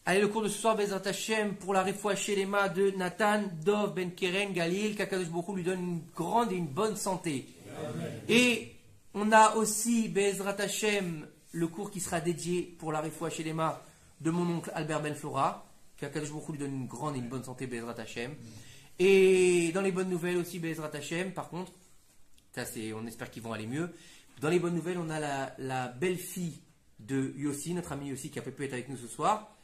Allez, le cours de ce soir, Bezrat Hashem, pour la Refoua Shelema de Nathan, Dov, Ben Keren, Galil, qu'Akadosh Baruch Hu lui donne une grande et une bonne santé. Amen. Et on a aussi, Bezrat Hashem, le cours qui sera dédié pour la Refoua Shelema de mon oncle Albert Ben Flora, qu'Akadosh Baruch Hu lui donne une grande et une bonne santé, Bezrat Hashem. Et dans les bonnes nouvelles aussi, Bezrat Hashem, par contre, ça on espère qu'ils vont aller mieux. Dans les bonnes nouvelles, on a la belle-fille de Yossi, notre ami Yossi, qui a pu être avec nous ce soir.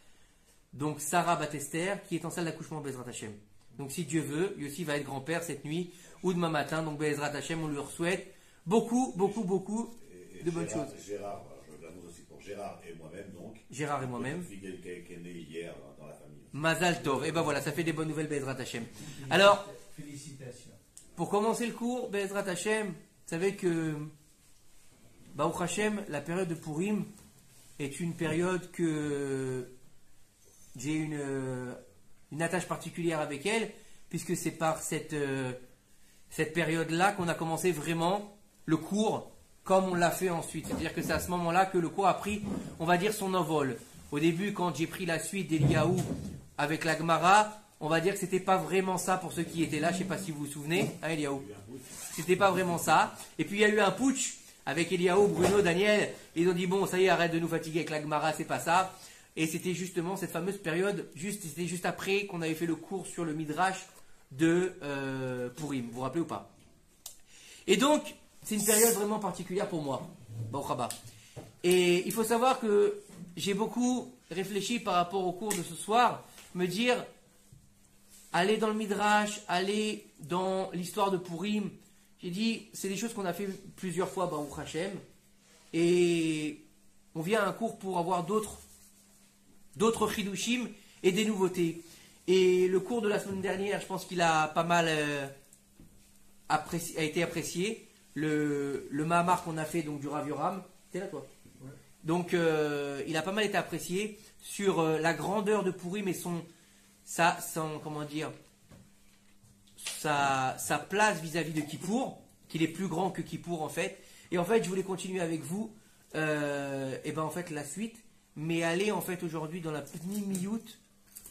Donc Sarah Batester, qui est en salle d'accouchement Bezrat Hashem. Donc si Dieu veut, Yossi va être grand-père cette nuit ou demain matin. Donc Bezrat Hashem, on lui souhaite beaucoup de bonnes choses. Gérard, je l'annonce aussi pour Gérard et moi-même donc. Gérard et moi-même. Qui est né hier dans la famille. Mazal Tov. Et ben voilà, ça fait des bonnes nouvelles Bezrat Hashem. Alors, félicitations. Pour commencer le cours, Bezrat Hashem, vous savez que Baruch Hashem, la période de Purim est une période que j'ai une attache particulière avec elle, puisque c'est par cette période-là qu'on a commencé vraiment le cours comme on l'a fait ensuite. C'est-à-dire que c'est à ce moment-là que le cours a pris, on va dire, son envol. Au début, quand j'ai pris la suite d'Eliyahu avec la Gemara, on va dire que c'était pas vraiment ça pour ceux qui étaient là. Je ne sais pas si vous vous souvenez, hein, Eliyahu. C'était pas vraiment ça. Et puis il y a eu un putsch avec Eliyahu, Bruno, Daniel. Ils ont dit bon, ça y est, arrête de nous fatiguer avec la Gemara, c'est pas ça. Et c'était justement cette fameuse période, c'était juste après qu'on avait fait le cours sur le Midrash de Purim. Vous vous rappelez ou pas? Et donc, c'est une période vraiment particulière pour moi. Baruch haba. Et il faut savoir que j'ai beaucoup réfléchi par rapport au cours de ce soir, me dire, aller dans le Midrash, aller dans l'histoire de Purim. J'ai dit, c'est des choses qu'on a fait plusieurs fois, Baruch Hashem. Et on vient à un cours pour avoir d'autres chidushim et des nouveautés. Et le cours de la semaine dernière, je pense qu'il a pas mal a été apprécié. Le Mahamar qu'on a fait donc du Rav Yoram, t'es là toi? Ouais. Donc il a pas mal été apprécié sur la grandeur de Purim et sa place vis-à-vis de Kippour, qu'il est plus grand que Kippour en fait. Et en fait, je voulais continuer avec vous, et ben en fait la suite, mais aller en fait aujourd'hui dans la pnimiyut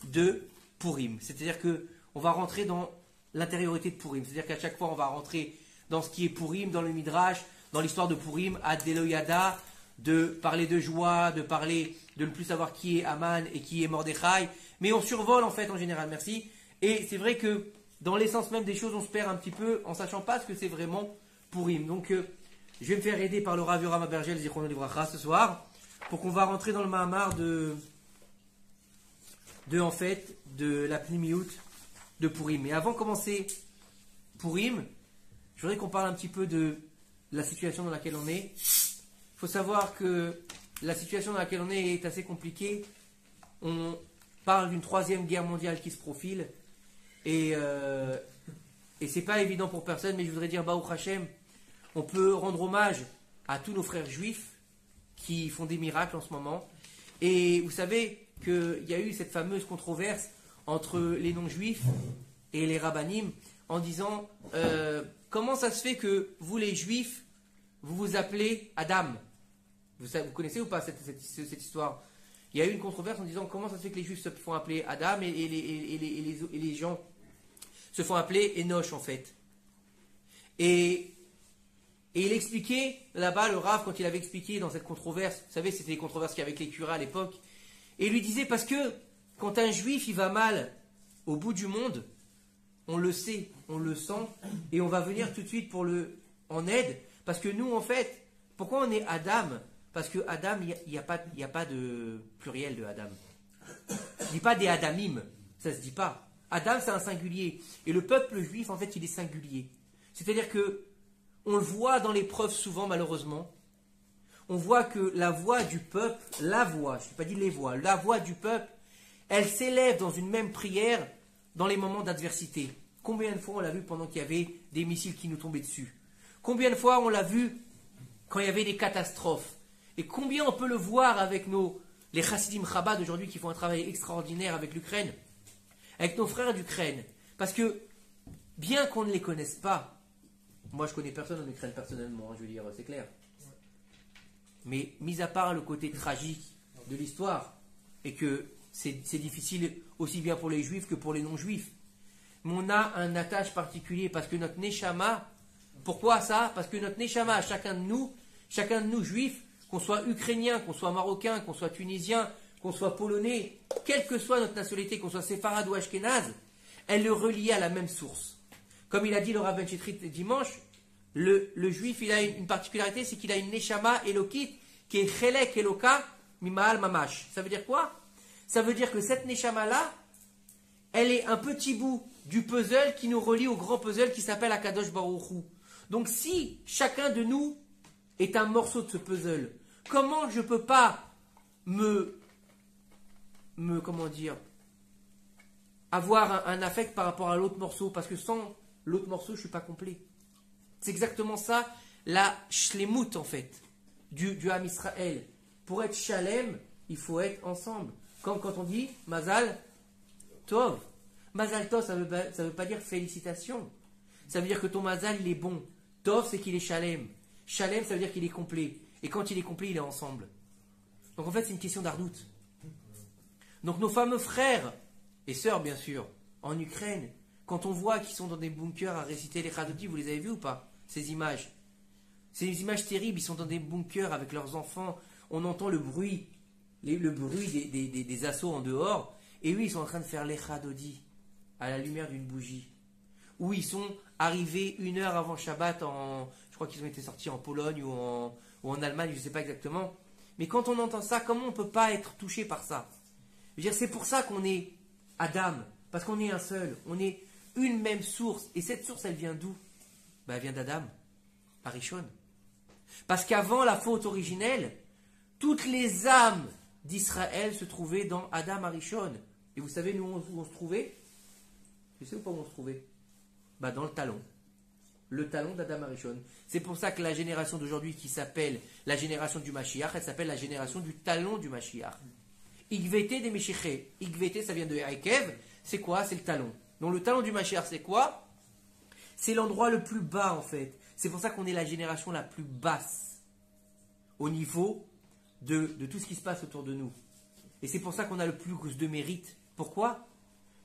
de Purim. C'est-à-dire que on va rentrer dans l'intériorité de Purim. C'est-à-dire qu'à chaque fois, on va rentrer dans ce qui est Purim, dans le Midrash, dans l'histoire de Purim, Ad Deloyada, de parler de joie, de parler de ne plus savoir qui est Aman et qui est Mordechai. Mais on survole en fait en général, merci. Et c'est vrai que dans l'essence même des choses, on se perd un petit peu en sachant pas ce que c'est vraiment Purim. Donc je vais me faire aider par le Rav Yoram Abergel Zichrono Livracha ce soir, pour qu'on va rentrer dans le Mahamar de la Pnimiyut de Purim. Mais avant de commencer Purim, je voudrais qu'on parle un petit peu de la situation dans laquelle on est. Il faut savoir que la situation dans laquelle on est assez compliquée. On parle d'une 3e guerre mondiale qui se profile. Et c'est pas évident pour personne, mais je voudrais dire Baruch Hashem, on peut rendre hommage à tous nos frères juifs qui font des miracles en ce moment. Et vous savez qu'il y a eu cette fameuse controverse entre les non-juifs et les rabbanim en disant comment ça se fait que vous les juifs, vous vous appelez Adam? Vous connaissez ou pas cette histoire? Il y a eu une controverse en disant comment ça se fait que les juifs se font appeler Adam et les gens se font appeler Enoch en fait. Et il expliquait là-bas, le Rav, quand il avait expliqué dans cette controverse, vous savez, c'était les controverses qu'il y avait avec les curés à l'époque, et il lui disait parce que quand un juif il va mal au bout du monde, on le sait, on le sent, et on va venir tout de suite en aide, parce que nous en fait, pourquoi on est Adam? Parce que Adam, il n'y a pas de pluriel de Adam. Je ne dis pas des Adamim, ça ne se dit pas. Adam c'est un singulier, et le peuple juif en fait il est singulier. C'est-à-dire que on le voit dans les preuves souvent malheureusement, on voit que la voix du peuple, la voix, je n'ai pas dit les voix, la voix du peuple, elle s'élève dans une même prière dans les moments d'adversité. Combien de fois on l'a vu pendant qu'il y avait des missiles qui nous tombaient dessus? Combien de fois on l'a vu quand il y avait des catastrophes? Et combien on peut le voir avec les Chassidim Chabad aujourd'hui qui font un travail extraordinaire avec l'Ukraine, avec nos frères d'Ukraine. Parce que, bien qu'on ne les connaisse pas, moi je connais personne en Ukraine personnellement, je veux dire, c'est clair. Mais mis à part le côté tragique de l'histoire, et que c'est difficile aussi bien pour les juifs que pour les non-juifs. Mais on a un attache particulier parce que notre neshama, pourquoi ça? Parce que notre neshama, chacun de nous juifs, qu'on soit ukrainien, qu'on soit marocain, qu'on soit tunisien, qu'on soit polonais, quelle que soit notre nationalité, qu'on soit séfarade ou ashkénaze, elle est reliée à la même source. Comme il a dit le Rav Ben Chetrit dimanche, le juif, il a une particularité, c'est qu'il a une neshama elokit qui est chelek eloka mima'al mamash. Ça veut dire quoi? Ça veut dire que cette neshama-là, elle est un petit bout du puzzle qui nous relie au grand puzzle qui s'appelle Akadosh Baruch Hu. Donc si chacun de nous est un morceau de ce puzzle, comment je ne peux pas comment dire, avoir un affect par rapport à l'autre morceau? Parce que sans l'autre morceau, je ne suis pas complet. C'est exactement ça, la shlemut en fait, du Ham Israël. Pour être shalem, il faut être ensemble. Comme quand on dit Mazal Tov. Mazal Tov, ça veut pas dire félicitations. Ça veut dire que ton Mazal, il est bon. Tov, c'est qu'il est shalem. Shalem, ça veut dire qu'il est complet. Et quand il est complet, il est ensemble. Donc en fait, c'est une question d'ardoute. Donc nos fameux frères et sœurs, bien sûr, en Ukraine, quand on voit qu'ils sont dans des bunkers à réciter les Chadoti, vous les avez vus ou pas? Ces images. Ces images terribles, ils sont dans des bunkers avec leurs enfants. On entend le bruit des assauts en dehors. Et eux, ils sont en train de faire les Chadoti à la lumière d'une bougie. Où ils sont arrivés 1 heure avant Shabbat, je crois qu'ils ont été sortis en Pologne ou en Allemagne, je ne sais pas exactement. Mais quand on entend ça, comment on ne peut pas être touché par ça? Je veux dire, c'est pour ça qu'on est Adam, parce qu'on est un seul, on est une même source. Et cette source, elle vient d'où? Elle vient d'Adam, Arishon. Parce qu'avant la faute originelle, toutes les âmes d'Israël se trouvaient dans Adam Arishon. Et vous savez, nous, où on se trouvait? Tu sais ou pas où on se trouvait? Dans le talon. Le talon d'Adam Arishon. C'est pour ça que la génération d'aujourd'hui qui s'appelle la génération du Mashiach, elle s'appelle la génération du talon du Mashiach. Igvete des Meshiché. Igvete, ça vient de Aikev. C'est quoi? C'est le talon. Donc le talon du Mashiach, c'est quoi? C'est l'endroit le plus bas en fait. C'est pour ça qu'on est la génération la plus basse au niveau de tout ce qui se passe autour de nous. Et c'est pour ça qu'on a le plus de mérite. Pourquoi?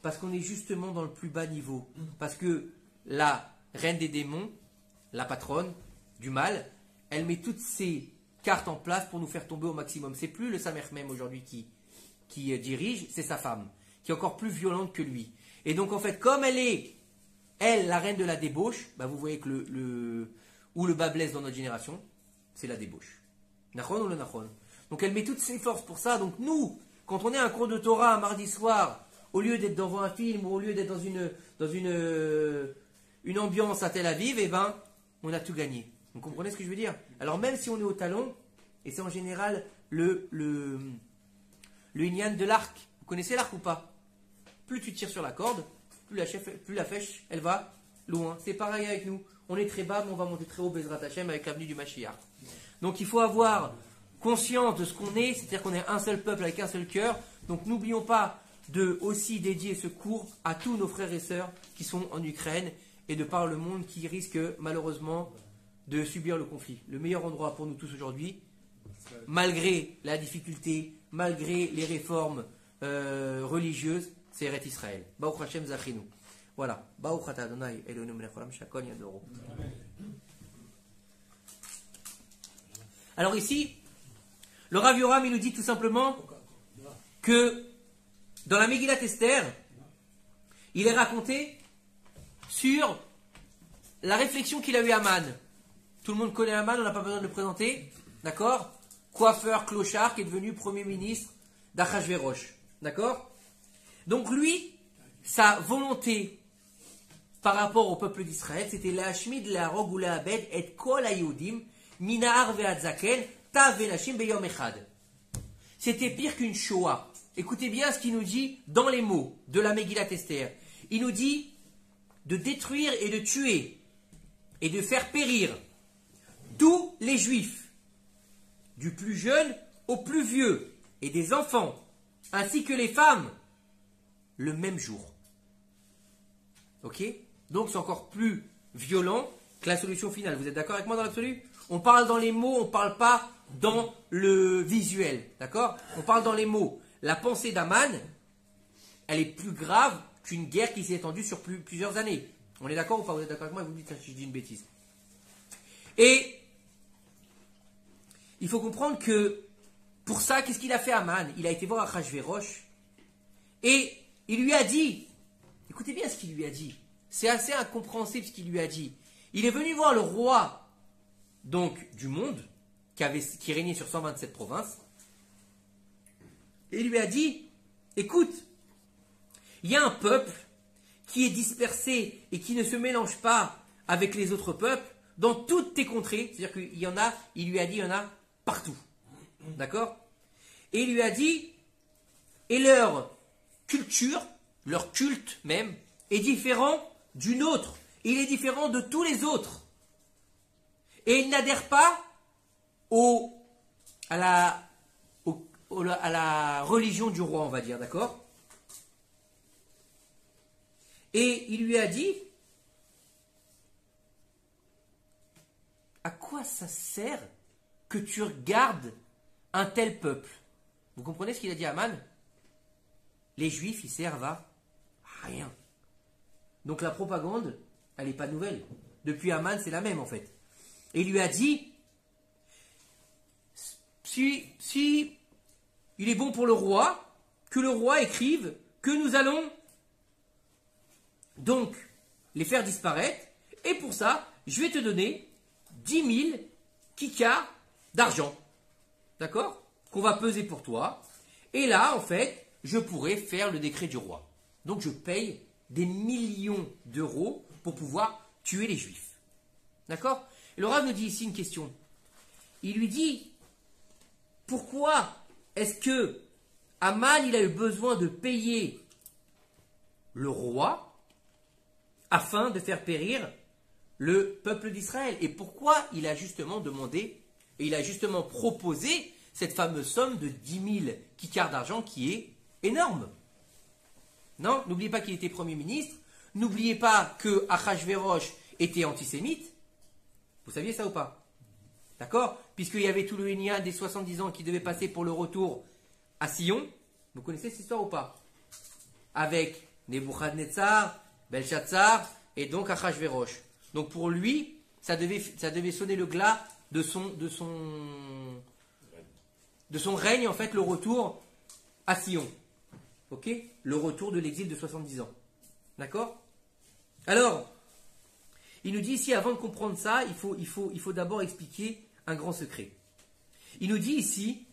Parce qu'on est justement dans le plus bas niveau. Parce que la reine des démons, la patronne du mal, elle met toutes ses cartes en place pour nous faire tomber au maximum. C'est plus le Samer même aujourd'hui qui dirige, c'est sa femme, qui est encore plus violente que lui. Et donc en fait, comme elle est, la reine de la débauche, vous voyez que où le bas blesse dans notre génération, c'est la débauche. Nachon ou le nachon. Donc elle met toutes ses forces pour ça. Donc nous, quand on est à un cours de Torah un mardi soir, au lieu d'être devant un film ou au lieu d'être dans une ambiance à Tel Aviv, on a tout gagné. Vous comprenez ce que je veux dire? Alors même si on est au talon, et c'est en général le inyan de l'arc. Vous connaissez l'arc ou pas? Plus tu tires sur la corde, plus la flèche, elle va loin. C'est pareil avec nous. On est très bas, mais on va monter très haut, Bezrat Hashem, avec l'avenue du Mashiach. Donc il faut avoir conscience de ce qu'on est, c'est-à-dire qu'on est un seul peuple avec un seul cœur. Donc n'oublions pas de aussi dédier ce cours à tous nos frères et sœurs qui sont en Ukraine et de par le monde qui risquent malheureusement de subir le conflit. Le meilleur endroit pour nous tous aujourd'hui, malgré la difficulté, malgré les réformes religieuses, c'est Eretz Israël. Baruch Hashem Zachinu. Voilà. Baruch Ata Adonai Eloheinu melech haolam shakol yadoro. Alors ici, le Rav Yoram, il nous dit tout simplement que dans la Megillat Esther, il est raconté sur la réflexion qu'il a eue Haman. Tout le monde connaît Haman, on n'a pas besoin de le présenter. D'accord? Coiffeur, clochard, qui est devenu premier ministre d'Achashverosh. D'accord? Donc lui, sa volonté par rapport au peuple d'Israël, c'était la Hashmid, la Rog ou la Abed, et Kol Hayudim, Minahar ve'adzaken, Ta ve'nashim beyom echad. C'était pire qu'une Shoah. Écoutez bien ce qu'il nous dit dans les mots de la Megillat Esther. Il nous dit de détruire et de tuer et de faire périr tous les juifs, du plus jeune au plus vieux, et des enfants, ainsi que les femmes, le même jour. Ok? Donc c'est encore plus violent que la solution finale. Vous êtes d'accord avec moi dans l'absolu? On parle dans les mots, on ne parle pas dans le visuel. D'accord? On parle dans les mots. la pensée d'Aman, elle est plus grave qu'une guerre qui s'est étendue sur plusieurs années. On est d'accord ou pas? Vous êtes d'accord avec moi? Vous me dites si je dis une bêtise. Et il faut comprendre que pour ça, qu'est-ce qu'il a fait Aman? Il a été voir Achashverosh et il lui a dit, écoutez bien ce qu'il lui a dit, c'est assez incompréhensible ce qu'il lui a dit. Il est venu voir le roi donc du monde qui régnait sur 127 provinces et il lui a dit, écoute, il y a un peuple qui est dispersé et qui ne se mélange pas avec les autres peuples dans toutes tes contrées, c'est-à-dire qu'il y en a, il lui a dit, il y en a partout. D'accord? Et il lui a dit, et leur culture, leur culte même, est différent du nôtre. Il est différent de tous les autres. Et ils n'adhèrent pas à la religion du roi, on va dire, d'accord? Et il lui a dit, à quoi ça sert que tu regardes un tel peuple? Vous comprenez ce qu'il a dit à Aman? Les juifs, ils servent à rien. Donc la propagande, elle n'est pas nouvelle. Depuis Aman, c'est la même en fait. Et il lui a dit, si il est bon pour le roi, que le roi écrive que nous allons donc les faire disparaître, et pour ça, je vais te donner 10 000 kikars d'argent. D'accord? Qu'on va peser pour toi. Et là, en fait, je pourrais faire le décret du roi. Donc je paye des millions d'euros pour pouvoir tuer les juifs. D'accord? Et le Rav nous dit ici une question. Il lui dit, pourquoi est-ce que Aman, il a eu besoin de payer le roi afin de faire périr le peuple d'Israël? Et pourquoi il a justement demandé, et il a justement proposé cette fameuse somme de 10 000 kikars d'argent qui est énorme? Non, n'oubliez pas qu'il était Premier ministre, n'oubliez pas que Achashverosh était antisémite. Vous saviez ça ou pas? D'accord? Puisqu'il y avait tout le Hénia des 70 ans qui devait passer pour le retour à Sion. Vous connaissez cette histoire ou pas? Avec Nebuchadnezzar, Belshazzar et donc Achashverosh. Donc pour lui, ça devait sonner le glas de son règne, en fait, le retour à Sion. Ok? Le retour de l'exil de 70 ans. D'accord? Alors, il nous dit ici, avant de comprendre ça, il faut d'abord expliquer un grand secret. Il nous dit ici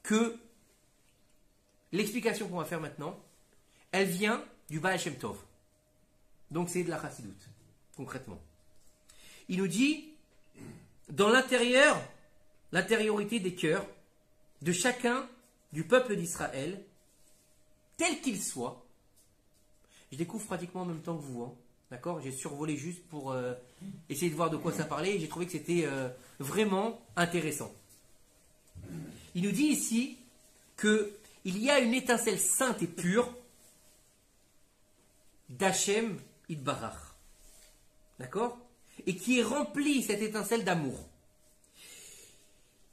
que l'explication qu'on va faire maintenant, elle vient du Baal Shem Tov. Donc c'est de la chassidoute, concrètement. Il nous dit, dans l'intériorité des cœurs de chacun du peuple d'Israël, tel qu'il soit, je découvre pratiquement en même temps que vous, hein, d'accord? J'ai survolé juste pour essayer de voir de quoi ça parlait et j'ai trouvé que c'était vraiment intéressant. Il nous dit ici qu'il y a une étincelle sainte et pure d'Hachem Itbarach. D'accord? Et qui est remplie, cette étincelle, d'amour.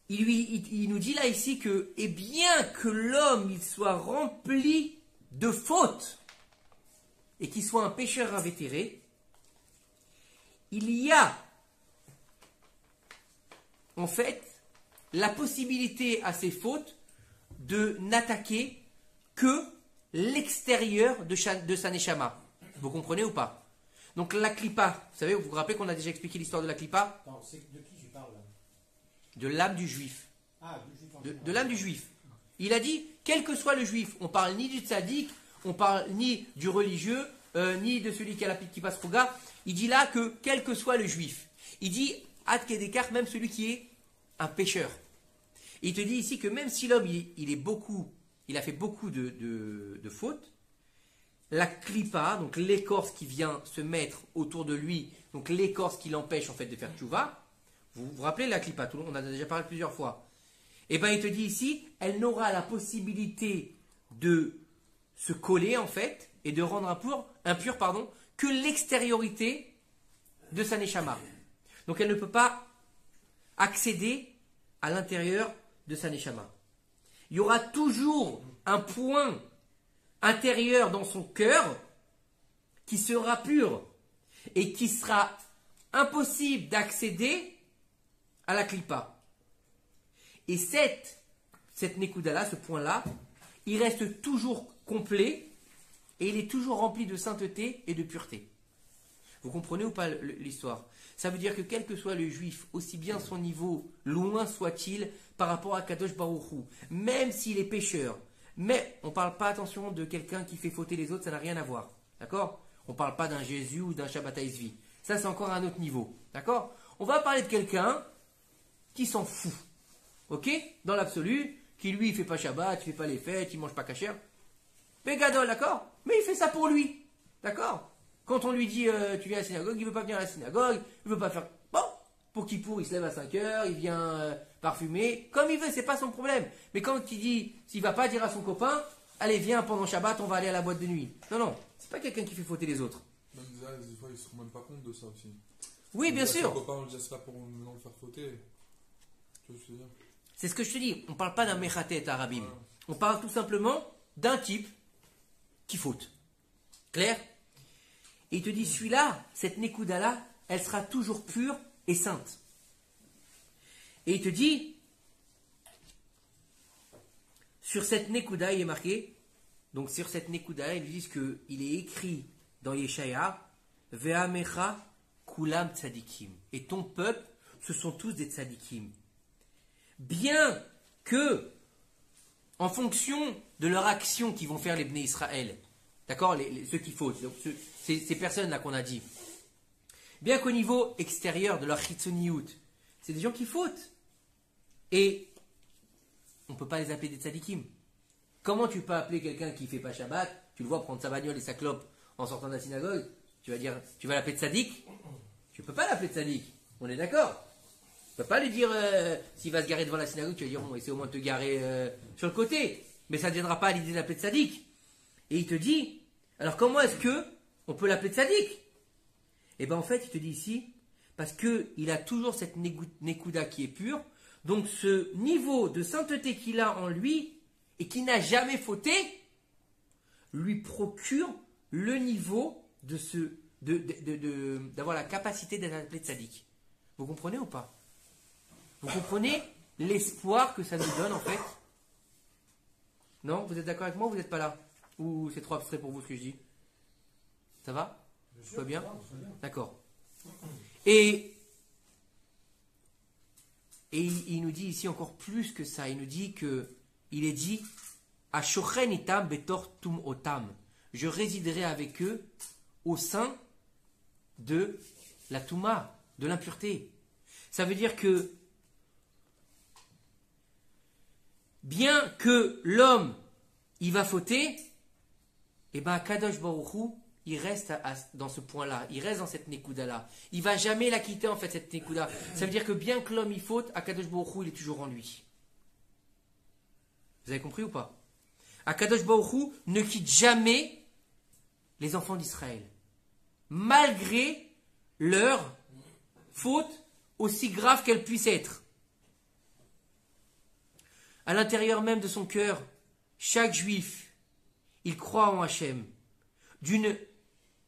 Il nous dit là ici que, et bien que l'homme il soit rempli de fautes et qu'il soit un pécheur invétéré, il y a en fait la possibilité à ces fautes de n'attaquer que l'extérieur de sa neshama. Vous comprenez ou pas? Donc la klipa, vous savez, vous vous rappelez qu'on a déjà expliqué l'histoire de la klipa? Attends, de qui tu parles là? De l'âme du juif. Ah, du juif en De l'âme du juif. Il a dit, quel que soit le juif, on parle ni du tzaddik, on parle ni du religieux, ni de celui qui a la kippa sruga. Il dit là que quel que soit le juif, il dit ad kedekar, même celui qui est un pécheur. Et il te dit ici que même si l'homme il a fait beaucoup de fautes, la klipa, donc l'écorce qui vient se mettre autour de lui, donc l'écorce qui l'empêche en fait de faire tchouva, vous vous rappelez la klipa, tout le monde, on en a déjà parlé plusieurs fois. Et bien il te dit ici, elle n'aura la possibilité de se coller en fait et de rendre impur que l'extériorité de sa neshama. Donc elle ne peut pas accéder à l'intérieur de sa neshama. il y aura toujours un point intérieur dans son cœur qui sera pur et qui sera impossible d'accéder à la clipa. Et cette Nekuda-là, ce point-là, il reste toujours complet et il est toujours rempli de sainteté et de pureté. Vous comprenez ou pas l'histoire? Ça veut dire que quel que soit le juif, aussi bien son niveau, loin soit-il, par rapport à Kadosh Baruch Hu, même s'il est pécheur, mais on ne parle pas, attention, de quelqu'un qui fait fauter les autres, ça n'a rien à voir. D'accord? On ne parle pas d'un Jésus ou d'un Shabbat Zvi. Ça, c'est encore un autre niveau. D'accord? On va parler de quelqu'un qui s'en fout. Ok? Dans l'absolu, qui lui, il fait pas Shabbat, il fait pas les fêtes, il mange pas kasher. Mais Gadol, d'accord? Mais il fait ça pour lui. D'accord? Quand on lui dit tu viens à la synagogue, il veut pas venir à la synagogue, il veut pas faire. Bon, pour Kippour, il se lève à 5 heures, il vient parfumer, comme il veut, c'est pas son problème. Mais quand il dit, s'il va pas dire à son copain, allez, viens pendant Shabbat, on va aller à la boîte de nuit. Non, non, c'est pas quelqu'un qui fait fauter les autres. Même des fois, ils se rendent même pas compte de ça aussi. Oui, bien sûr. Son copain, on le laisse là pour maintenant le faire fauter. Tu vois ce que je veux dire? C'est ce que je te dis. On parle pas d'un mechatet arabim. On parle tout simplement d'un type qui faute. Clair? Et il te dit, celui-là, cette Nekuda-là, elle sera toujours pure et sainte. Et il te dit, sur cette Nekuda, il est marqué, donc sur cette Nekuda, ils disent qu'il est écrit dans Yeshaya, Ve'amecha kulam tzadikim. Et ton peuple, ce sont tous des tzadikim. Bien que, en fonction de leur action qu'ils vont faire les Bnei Israël, d'accord, ceux qui fautent, ces personnes-là qu'on a dit, bien qu'au niveau extérieur de leur chitzoniout, c'est des gens qui fautent. Et on ne peut pas les appeler des tzadikim. Comment tu peux appeler quelqu'un qui ne fait pas Shabbat, tu le vois prendre sa bagnole et sa clope en sortant de la synagogue, tu vas l'appeler tzadik? Tu ne peux pas l'appeler tzadik, on est d'accord? Tu ne peux pas lui dire, s'il va se garer devant la synagogue, tu vas dire, bon, essaie au moins de te garer sur le côté. Mais ça ne viendra pas à l'idée de l'appeler tzadik. Et il te dit, alors comment est-ce que on peut l'appeler tzadik? Et bien en fait, il te dit ici, parce qu'il a toujours cette nekuda qui est pure, donc ce niveau de sainteté qu'il a en lui, et qui n'a jamais fauté, lui procure le niveau d'avoir la capacité d'être appelé tzadik. Vous comprenez ou pas? Vous comprenez l'espoir que ça nous donne en fait? Non? Vous êtes d'accord avec moi ou vous n'êtes pas là? Ou c'est trop abstrait pour vous ce que je dis? Ça va? Tout va bien? D'accord. Et il nous dit ici encore plus que ça. Il nous dit que il est dit Ashochen itam betor tum otam. Je résiderai avec eux au sein de la touma, de l'impureté. Ça veut dire que bien que l'homme il va fauter, et bien Kadosh Baruch Hu, il reste dans ce point-là, il reste dans cette Nekuda-là. Il ne va jamais la quitter en fait, cette Nekuda. Ça veut dire que bien que l'homme il faute, Akadosh Baruch Hu, il est toujours en lui. Vous avez compris ou pas? Akadosh Baruch Hu ne quitte jamais les enfants d'Israël. Malgré leur faute, aussi grave qu'elle puisse être. À l'intérieur même de son cœur, chaque juif, il croit en Hachem d'une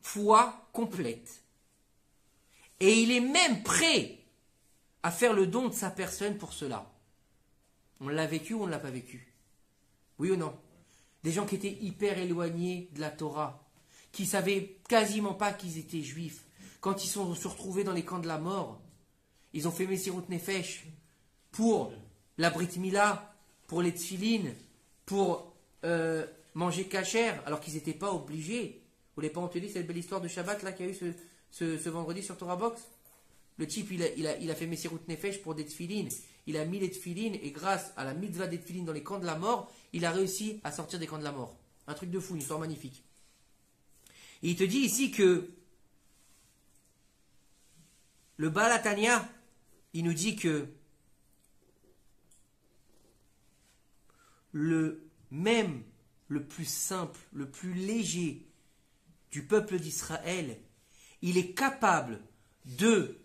foi complète. Et il est même prêt à faire le don de sa personne pour cela. On l'a vécu ou on ne l'a pas vécu? Oui ou non? Des gens qui étaient hyper éloignés de la Torah, qui savaient quasiment pas qu'ils étaient juifs. Quand ils se retrouvés dans les camps de la mort, ils ont fait Messirut Nefesh pour la Brit Mila, pour les tfilines, pour manger kasher, alors qu'ils n'étaient pas obligés. Vous ne l'avez pas entendu cette belle histoire de Shabbat là qu'il y a eu ce vendredi sur Torah Box? Le type il a fait Messirut Nefesh pour des tfilines. Il a mis les tfilines et grâce à la mitzvah des tfilines dans les camps de la mort, il a réussi à sortir des camps de la mort. Un truc de fou, une histoire magnifique. Et il te dit ici que le Baal HaTanya, il nous dit que le plus simple, le plus léger du peuple d'Israël, il est capable de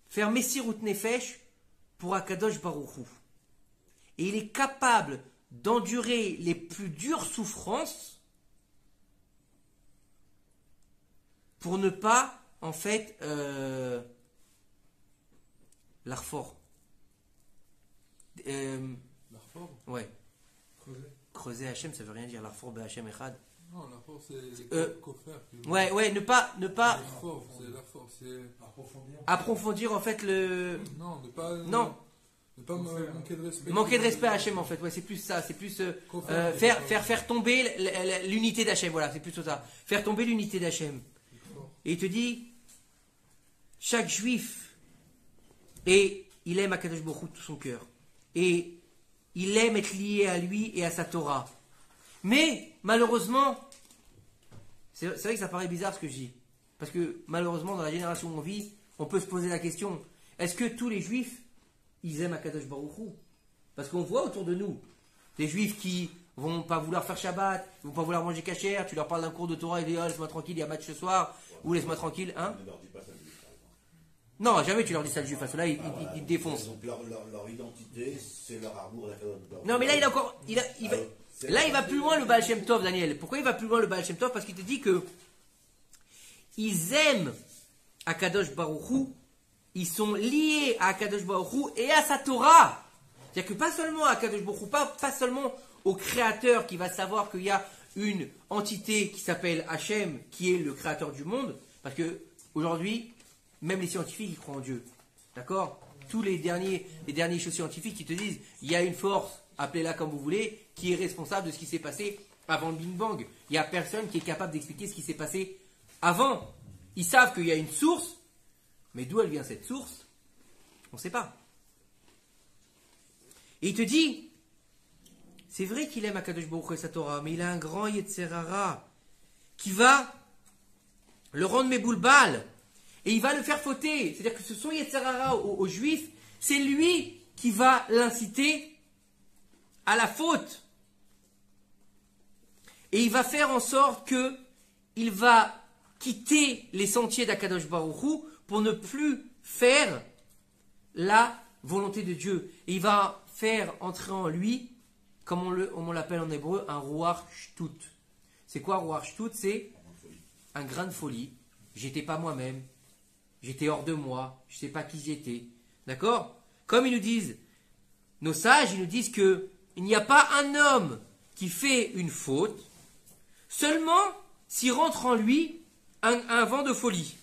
faire Messirut Nefesh pour Akadosh Baruch Hu. et il est capable d'endurer les plus dures souffrances pour ne pas, en fait, l'arfort. L'arfort, Ouais. creuser. Creuser Hachem, ça veut rien dire. L'arfort Hachem Echad. Non, l'arfort, c'est les coffres. Ouais, ne pas L'arfort, c'est. Approfondir. approfondir, en fait, le... Non, Non. Ne pas manquer de respect. Manquer de respect à Hachem, en fait. Ouais, c'est plus ça. C'est plus Coffre. faire tomber l'unité d'Hachem. Voilà, c'est plutôt ça. Faire tomber l'unité d'Hachem. Et il te dit, chaque juif, et il aime Akadosh Baruch Hu de tout son cœur. Et il aime être lié à lui et à sa Torah. Mais, malheureusement, c'est vrai que ça paraît bizarre ce que je dis. Parce que, malheureusement, dans la génération où on vit, on peut se poser la question, est-ce que tous les juifs, ils aiment Akadosh Baruch Hu? Parce qu'on voit autour de nous des juifs qui vont pas vouloir faire Shabbat, ils vont pas vouloir manger kasher, tu leur parles d'un cours de Torah, ils disent, oh, laisse-moi tranquille, il y a match ce soir, ou laisse-moi tranquille, hein? Ne leur dis pas ça, le juif, par exemple. Non, jamais tu leur dis ça le juif, parce que là, ils te défoncent. Donc leur identité, c'est leur amour. Non, mais là, il a encore. Là, il va plus loin le Baal Shem Tov, Daniel. Pourquoi il va plus loin le Baal Shem Tov? Parce qu'il te dit que ils aiment Akadosh Baruch Hu, ils sont liés à Akadosh Baruch Hu et à sa Torah. C'est-à-dire que pas seulement à Akadosh Baruch Hu, pas seulement au Créateur qui va savoir qu'il y a une entité qui s'appelle Hachem, qui est le Créateur du monde, parce que aujourd'hui, même les scientifiques, ils croient en Dieu. D'accord? Tous les derniers choses scientifiques qui te disent il y a une force, appelez-la comme vous voulez, qui est responsable de ce qui s'est passé avant le Big Bang. Il n'y a personne qui est capable d'expliquer ce qui s'est passé avant. Ils savent qu'il y a une source, mais d'où elle vient cette source? On ne sait pas. Et il te dit, c'est vrai qu'il aime Akadosh Baruch Hu et sa Torah, mais il a un grand Yetzerara qui va le rendre méboulbal. Et il va le faire fauter. C'est-à-dire que ce son Yetzerara aux Juifs, c'est lui qui va l'inciter à la faute. Et il va faire en sorte qu'il va quitter les sentiers d'Akadosh Baruch Hu pour ne plus faire la volonté de Dieu. Et il va faire entrer en lui, comme on l'appelle en hébreu, un Ruach Shtut. C'est quoi Ruach Shtut? C'est un grain de folie. J'étais pas moi-même. J'étais hors de moi, je ne sais pas qui j'étais. D'accord? Comme ils nous disent, nos sages, ils nous disent que il n'y a pas un homme qui fait une faute, seulement s'il rentre en lui un vent de folie.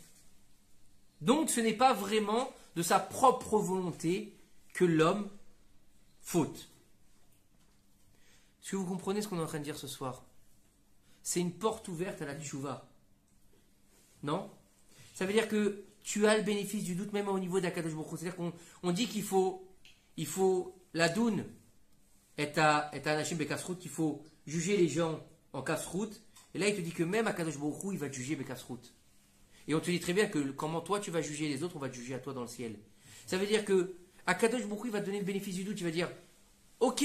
Donc ce n'est pas vraiment de sa propre volonté que l'homme faute. Est-ce que vous comprenez ce qu'on est en train de dire ce soir? C'est une porte ouverte à la tchouva. Non? Ça veut dire que tu as le bénéfice du doute même au niveau d'Akadosh Baruch Hu. C'est-à-dire qu'on dit qu'il faut la doune est à Anashim Bekasrout, il faut juger les gens en Kasrout. Et là, il te dit que même Akadosh Baruch Hu, il va te juger Bekasrout. Et on te dit très bien que comment toi tu vas juger les autres, on va te juger à toi dans le ciel. Ça veut dire que Akadosh Baruch Hu, il va te donner le bénéfice du doute. Il va dire, ok,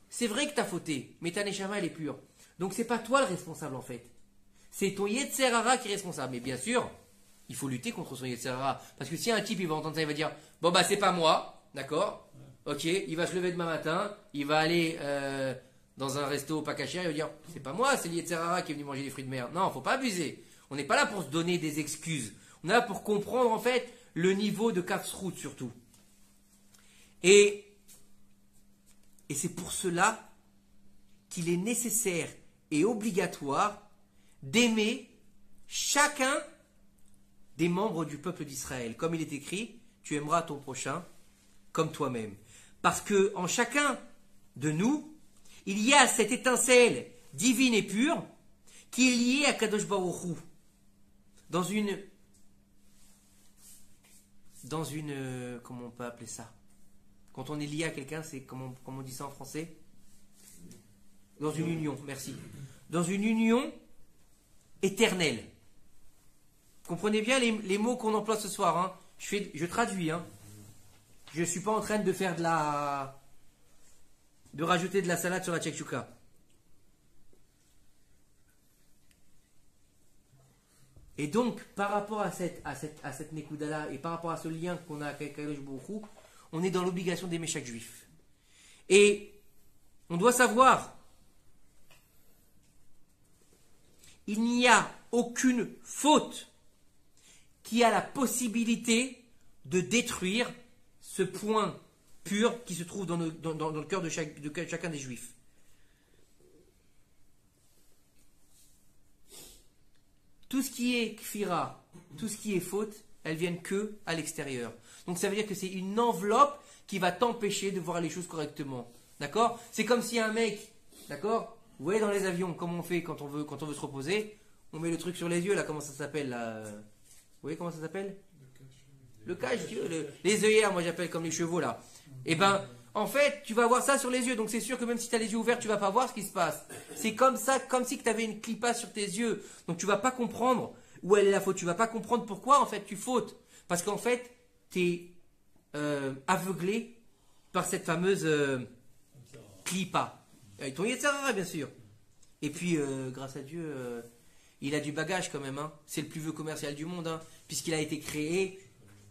c'est vrai que tu as fauté, mais ta neshama elle est pure. Donc c'est pas toi le responsable en fait. C'est ton Yetzerara qui est responsable. Mais bien sûr, il faut lutter contre son Yetzerara. Parce que si un type il va entendre ça, il va dire, bon bah c'est pas moi, d'accord? Ok, il va se lever demain matin, il va aller dans un resto pas caché, il va dire, c'est pas moi, c'est le Yetzerara qui est venu manger des fruits de mer. Non, faut pas abuser. On n'est pas là pour se donner des excuses. On est là pour comprendre en fait le niveau de Kafsrout surtout. Et c'est pour cela qu'il est nécessaire et obligatoire d'aimer chacun des membres du peuple d'Israël. Comme il est écrit, tu aimeras ton prochain comme toi-même. Parce que en chacun de nous, il y a cette étincelle divine et pure qui est liée à Kadosh Baruch Hu. Dans une comment on peut appeler ça? Quand on est lié à quelqu'un, c'est comment on dit ça en français? Dans une union, merci. Dans une union éternelle. Comprenez bien les mots qu'on emploie ce soir. Hein. Je traduis. Hein. Je ne suis pas en train de faire de rajouter de la salade sur la tchèque-chouka. Et donc, par rapport à cette Nekouda-là, et par rapport à ce lien qu'on a avec Kadosh Baruch Hu, on est dans l'obligation d'aimer chaque juif. Et on doit savoir, il n'y a aucune faute qui a la possibilité de détruire ce point pur qui se trouve dans le cœur de chacun des juifs. Tout ce qui est kfira, tout ce qui est faute, elles viennent que à l'extérieur. Donc ça veut dire que c'est une enveloppe qui va t'empêcher de voir les choses correctement. D'accord? C'est comme si un mec, d'accord? Vous voyez dans les avions, comment on fait quand on veut se reposer? On met le truc sur les yeux, là, comment ça s'appelle là? Vous voyez comment ça s'appelle? Le cache, les œillères, moi j'appelle comme les chevaux là. Et ben, en fait, tu vas voir ça sur les yeux, donc c'est sûr que même si tu as les yeux ouverts, tu vas pas voir ce qui se passe. C'est comme ça, comme si tu avais une clipa sur tes yeux. Donc tu vas pas comprendre où elle est la faute. Tu vas pas comprendre pourquoi en fait tu fautes. Parce qu'en fait, tu es aveuglé par cette fameuse clipa. Ton Yetzirara, bien sûr. Et puis, grâce à Dieu, il a du bagage quand même. Hein. C'est le plus vieux commercial du monde, hein, puisqu'il a été créé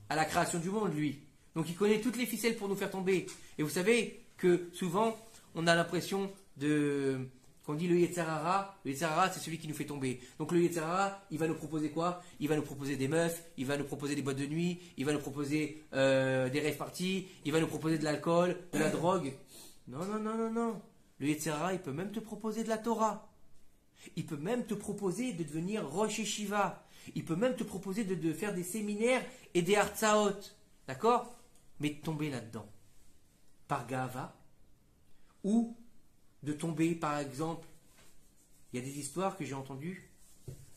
à la création du monde, lui. Donc il connaît toutes les ficelles pour nous faire tomber. Et vous savez que souvent, on a l'impression qu'on dit le Yetzirara. Le Yetzirara, c'est celui qui nous fait tomber. Donc le Yetzirara, il va nous proposer quoi? Il va nous proposer des meufs, il va nous proposer des boîtes de nuit, il va nous proposer des rave parties, il va nous proposer de l'alcool, de la drogue. Non, non, non, non, non. Le Yetzirara, il peut même te proposer de la Torah. Il peut même te proposer de devenir Rosh Yeshiva. Il peut même te proposer de faire des séminaires et des hartzaot. D'accord? Mais de tomber là-dedans. Par Gava. Ou de tomber, par exemple, il y a des histoires que j'ai entendues.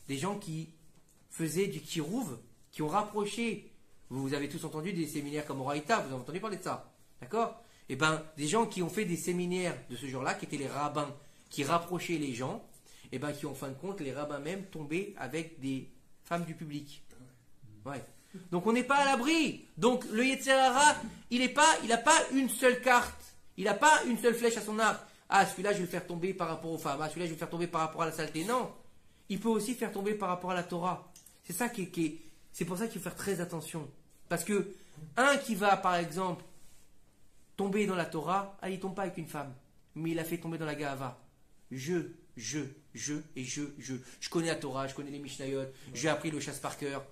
Des gens qui faisaient du kirouv, qui ont rapproché. Vous avez tous entendu des séminaires comme Oraïta, vous avez entendu parler de ça. D'accord? Eh bien, des gens qui ont fait des séminaires de ce genre-là, qui étaient les rabbins, qui rapprochaient les gens, eh bien, qui en fin de compte, les rabbins même tombaient avec des femmes du public. Ouais. Donc on n'est pas à l'abri. Donc le Yetzirara, il n'a pas une seule carte. Il n'a pas une seule flèche à son arc. Ah, celui-là, je vais le faire tomber par rapport aux femmes. Ah, celui-là, je vais le faire tomber par rapport à la saleté. Non. Il peut aussi faire tomber par rapport à la Torah. C'est ça c'est pour ça qu'il faut faire très attention. Parce que un qui va, par exemple, tomber dans la Torah, il ne tombe pas avec une femme. Mais il a fait tomber dans la Gahava. Je. Je connais la Torah, je connais les Mishnayot, j'ai appris le chasse par cœur.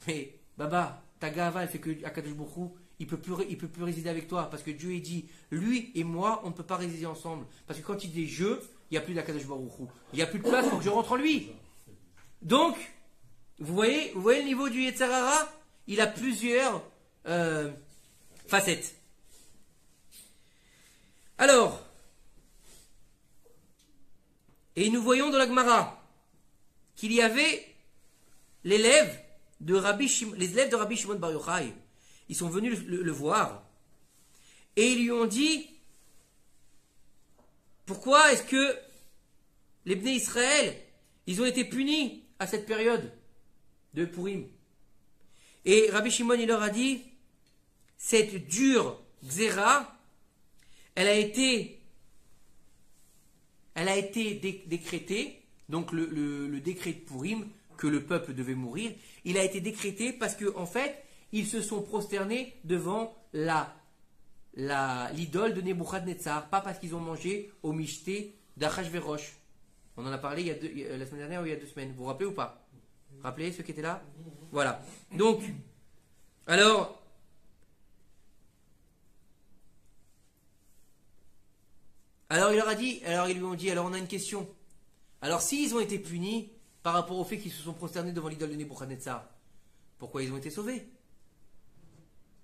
Mais, Baba, ta Gahava, elle fait que Akadosh Baruch Hu, il peut plus résider avec toi. Parce que Dieu est dit, lui et moi, on ne peut pas résider ensemble. Parce que quand il dit je, il n'y a plus d'Akadosh Baruch Hu. Il n'y a plus de place pour que je rentre en lui. Donc, vous voyez le niveau du Yetzirara? Il a plusieurs facettes. Alors, et nous voyons dans la Gemara qu'il y avait les élèves de Rabbi Shimon Bar Yochai. Ils sont venus le voir et ils lui ont dit: pourquoi est-ce que les Bnei Israël, ils ont été punis à cette période de Purim? Et Rabbi Shimon, il leur a dit: cette dure Xéra, elle a été décrétée, donc le décret de Purim, que le peuple devait mourir, il a été décrété parce qu'en fait, ils se sont prosternés devant l'idole de Nebuchadnezzar, pas parce qu'ils ont mangé au michté d'Achashverosh. On en a parlé la semaine dernière ou il y a 2 semaines. Vous vous rappelez ou pas? Rappelez ceux qui étaient là? Voilà. Donc, alors ils lui ont dit, alors on a une question. Alors s'ils ont été punis par rapport au fait qu'ils se sont prosternés devant l'idole de Nebuchadnezzar, pourquoi ils ont été sauvés?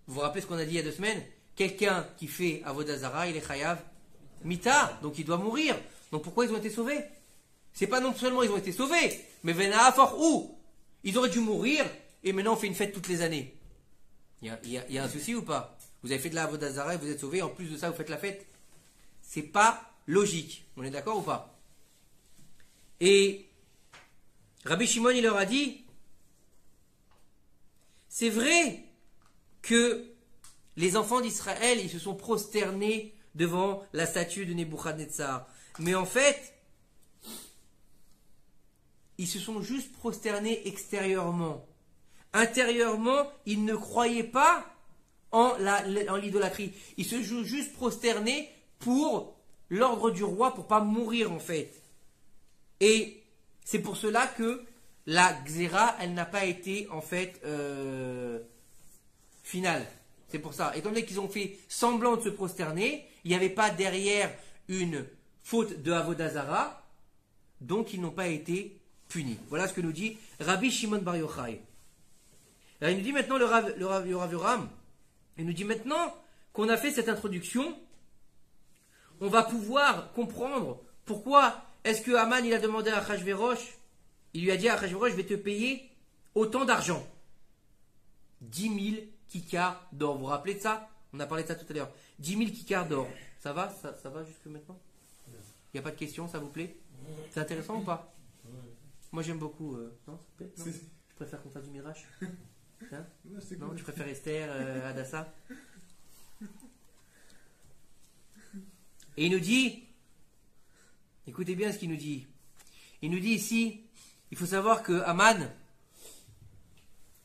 Vous vous rappelez ce qu'on a dit il y a 2 semaines? Quelqu'un qui fait Avodah Zara, il est chayav mita, donc il doit mourir. Donc pourquoi ils ont été sauvés? C'est pas non seulement ils ont été sauvés, mais Vena Afor où ils auraient dû mourir et maintenant on fait une fête toutes les années. Il y a un souci ou pas? Vous avez fait de la Avodah Zara et vous êtes sauvés, en plus de ça vous faites la fête. C'est pas logique. On est d'accord ou pas? Et Rabbi Shimon, il leur a dit: c'est vrai que les enfants d'Israël, ils se sont prosternés devant la statue de Nebuchadnezzar. Mais en fait, ils se sont juste prosternés extérieurement. Intérieurement, ils ne croyaient pas en l'idolâtrie. Ils se sont juste prosternés pour l'ordre du roi, pour pas mourir en fait. Et c'est pour cela que la Xéra, elle n'a pas été en fait finale. C'est pour ça. Étant donné qu'ils ont fait semblant de se prosterner, il n'y avait pas derrière une faute de Avodazara, donc ils n'ont pas été punis. Voilà ce que nous dit Rabbi Shimon Bar Yochai. Alors, il nous dit maintenant le Rav Yoram, il nous dit maintenant qu'on a fait cette introduction, on va pouvoir comprendre pourquoi est-ce que Haman il a demandé à Achashverosh, il lui a dit à Achashverosh, je vais te payer autant d'argent. 10 000 kikars d'or. Vous vous rappelez de ça? On a parlé de ça tout à l'heure. 10 000 kikars d'or. Ça va? Ça va jusque maintenant? Il n'y a pas de questions, ça vous plaît? C'est intéressant ou pas? Moi j'aime beaucoup. Non, ça te plaît? Non. Tu préfères qu'on fasse du Midrash? Hein? Non, tu préfères Esther, Hadassah? Et il nous dit, écoutez bien ce qu'il nous dit. Il nous dit ici, il faut savoir que Haman,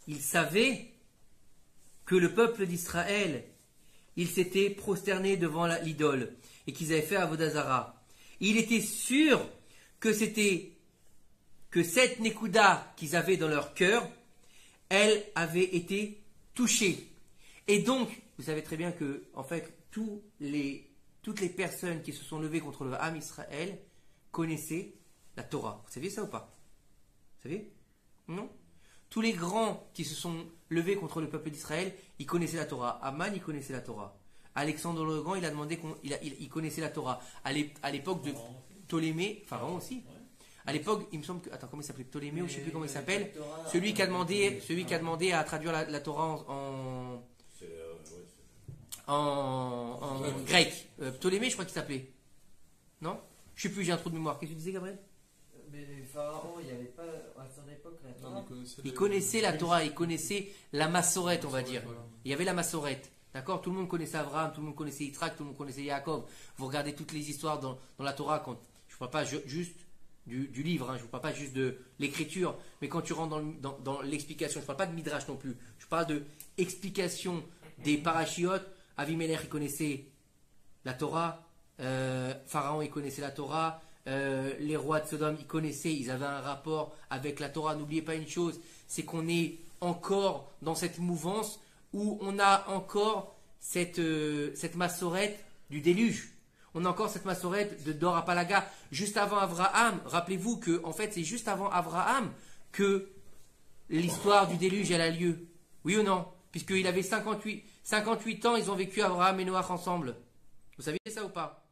il savait que le peuple d'Israël, il s'était prosterné devant l'idole et qu'ils avaient fait Avodazara. Il était sûr que cette Nekuda qu'ils avaient dans leur cœur, elle avait été touchée. Et donc, vous savez très bien que, en fait, toutes les personnes qui se sont levées contre le Ham Israël connaissaient la Torah. Vous saviez ça ou pas? Vous savez? Non? Tous les grands qui se sont levés contre le peuple d'Israël, ils connaissaient la Torah. Haman, il connaissait la Torah. Alexandre le Grand, il a demandé il connaissait la Torah. À l'époque de Ptolémée, Pharaon aussi. À l'époque, il me semble que. Attends, comment il s'appelait? Ptolémée, ou je ne sais plus comment il s'appelle. Celui qui a demandé à traduire la Torah en grec. Ptolémée, je crois qu'il s'appelait. Non? Je ne sais plus, j'ai un trou de mémoire. Qu'est-ce que tu disais, Gabriel? Mais les pharaons, il n'y avait pas à son époque la Torah. Il connaissait la Torah, il connaissait la Massorette, on va dire. Il y avait la Massorette. D'accord? Tout le monde connaissait Abraham, tout le monde connaissait Yitzhak, tout le monde connaissait Yaakov. Vous regardez toutes les histoires dans la Torah. Je ne parle pas juste du livre, hein, je ne parle pas juste de l'écriture, mais quand tu rentres dans l'explication, je ne parle pas de Midrash non plus. Je parle de explication des parachiotes. Avimelech, il connaissait la Torah. Pharaon, il connaissait la Torah. Les rois de Sodome, ils connaissaient, ils avaient un rapport avec la Torah. N'oubliez pas une chose, c'est qu'on est encore dans cette mouvance où on a encore cette massorette du déluge. On a encore cette massorette de Dor Apalaga. Juste avant Abraham, rappelez-vous que en fait c'est juste avant Abraham que l'histoire du déluge elle a lieu. Oui ou non? Puisqu'il avait 58 ans, ils ont vécu Abraham et Noach ensemble. Vous saviez ça ou pas?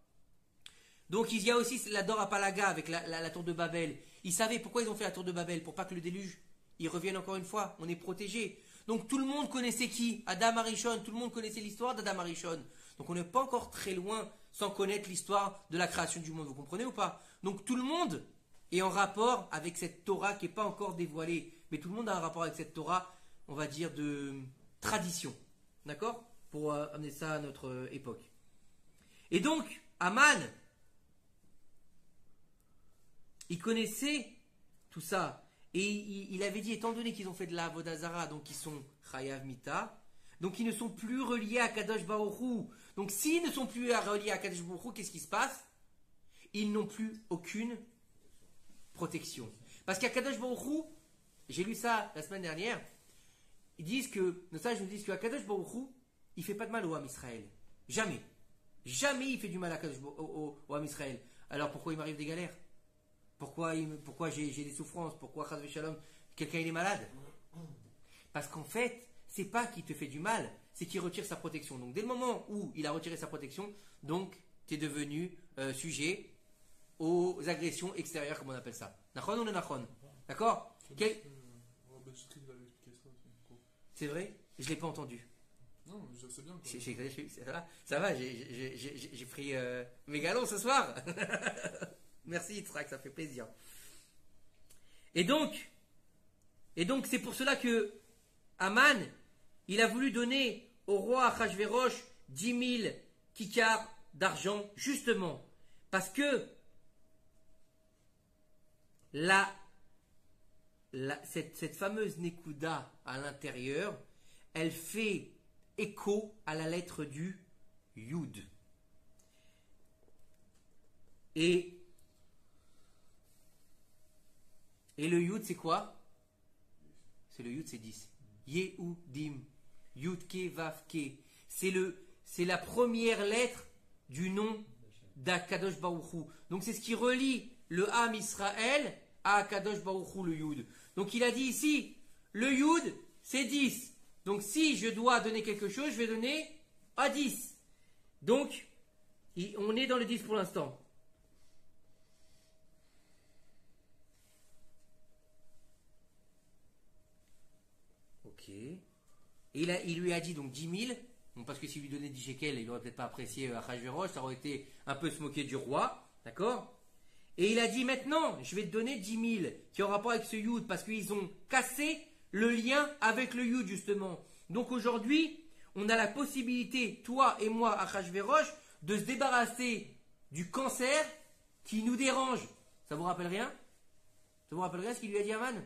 Donc il y a aussi la Dor Apalaga avec la tour de Babel. Ils savaient pourquoi ils ont fait la tour de Babel, pour pas que le déluge, il revienne encore une fois. On est protégé. Donc tout le monde connaissait qui? Adam Arishon. Tout le monde connaissait l'histoire d'Adam Arishon. Donc on n'est pas encore très loin sans connaître l'histoire de la création du monde. Vous comprenez ou pas? Donc tout le monde est en rapport avec cette Torah qui n'est pas encore dévoilée. Mais tout le monde a un rapport avec cette Torah, on va dire, de tradition. D'accord? Pour amener ça à notre époque. Et donc, Haman, il connaissait tout ça. Et il avait dit, étant donné qu'ils ont fait de la Avodazara, donc ils sont Chayav Mita, donc ils ne sont plus reliés à Kadosh Baruch Hu. Donc s'ils ne sont plus reliés à Kadosh Baruch Hu, qu'est-ce qui se passe? Ils n'ont plus aucune protection. Parce qu'à Kadosh Baruch Hu, j'ai lu ça la semaine dernière, ils disent que, nos sages nous disent qu'à Kadosh Baruch Hu, il ne fait pas de mal au Ham Israël. Jamais. Jamais il fait du mal à Kadosh au Ham Israël. Alors pourquoi il m'arrive des galères? Pourquoi j'ai des souffrances? Pourquoi, Chas v'Shalom, quelqu'un il est malade? Parce qu'en fait, c'est pas qu'il te fait du mal, c'est qu'il retire sa protection. Donc dès le moment où il a retiré sa protection, donc tu es devenu sujet aux agressions extérieures, comme on appelle ça. Nachon ou non nachon? D'accord? C'est vrai? Je ne l'ai pas entendu. Non, je sais bien. Ça va, j'ai pris mes galons ce soir. Merci Yitzhak, ça fait plaisir. Et donc c'est pour cela que Haman, il a voulu donner au roi Achashverosh 10 000 kikars d'argent, justement, parce que cette fameuse Nekuda à l'intérieur, elle fait écho à la lettre du Yud. Et le Yud, c'est quoi? C'est le Yud, c'est 10. Yehudim. Yud Ke Vav Ke. C'est la première lettre du nom d'Akadosh Baruch Hu. Donc c'est ce qui relie le Ham Israël à Akadosh Baruch Hu, le Yud. Donc il a dit ici, le Yud, c'est 10. Donc si je dois donner quelque chose, je vais donner à 10. Donc, on est dans le 10 pour l'instant. Ok. Et il lui a dit donc 10 000. Bon, parce que s'il lui donnait 10 shekels, il n'aurait peut-être pas apprécié Achashverosh, ça aurait été un peu se moquer du roi. D'accord? Et il a dit maintenant, je vais te donner 10 000 qui ont rapport avec ce Yud, parce qu'ils ont cassé le lien avec le Yud, justement. Donc aujourd'hui, on a la possibilité, toi et moi, Achashverosh, de se débarrasser du cancer qui nous dérange. Ça vous rappelle rien? Ça vous rappelle rien ce qu'il lui a dit Aman?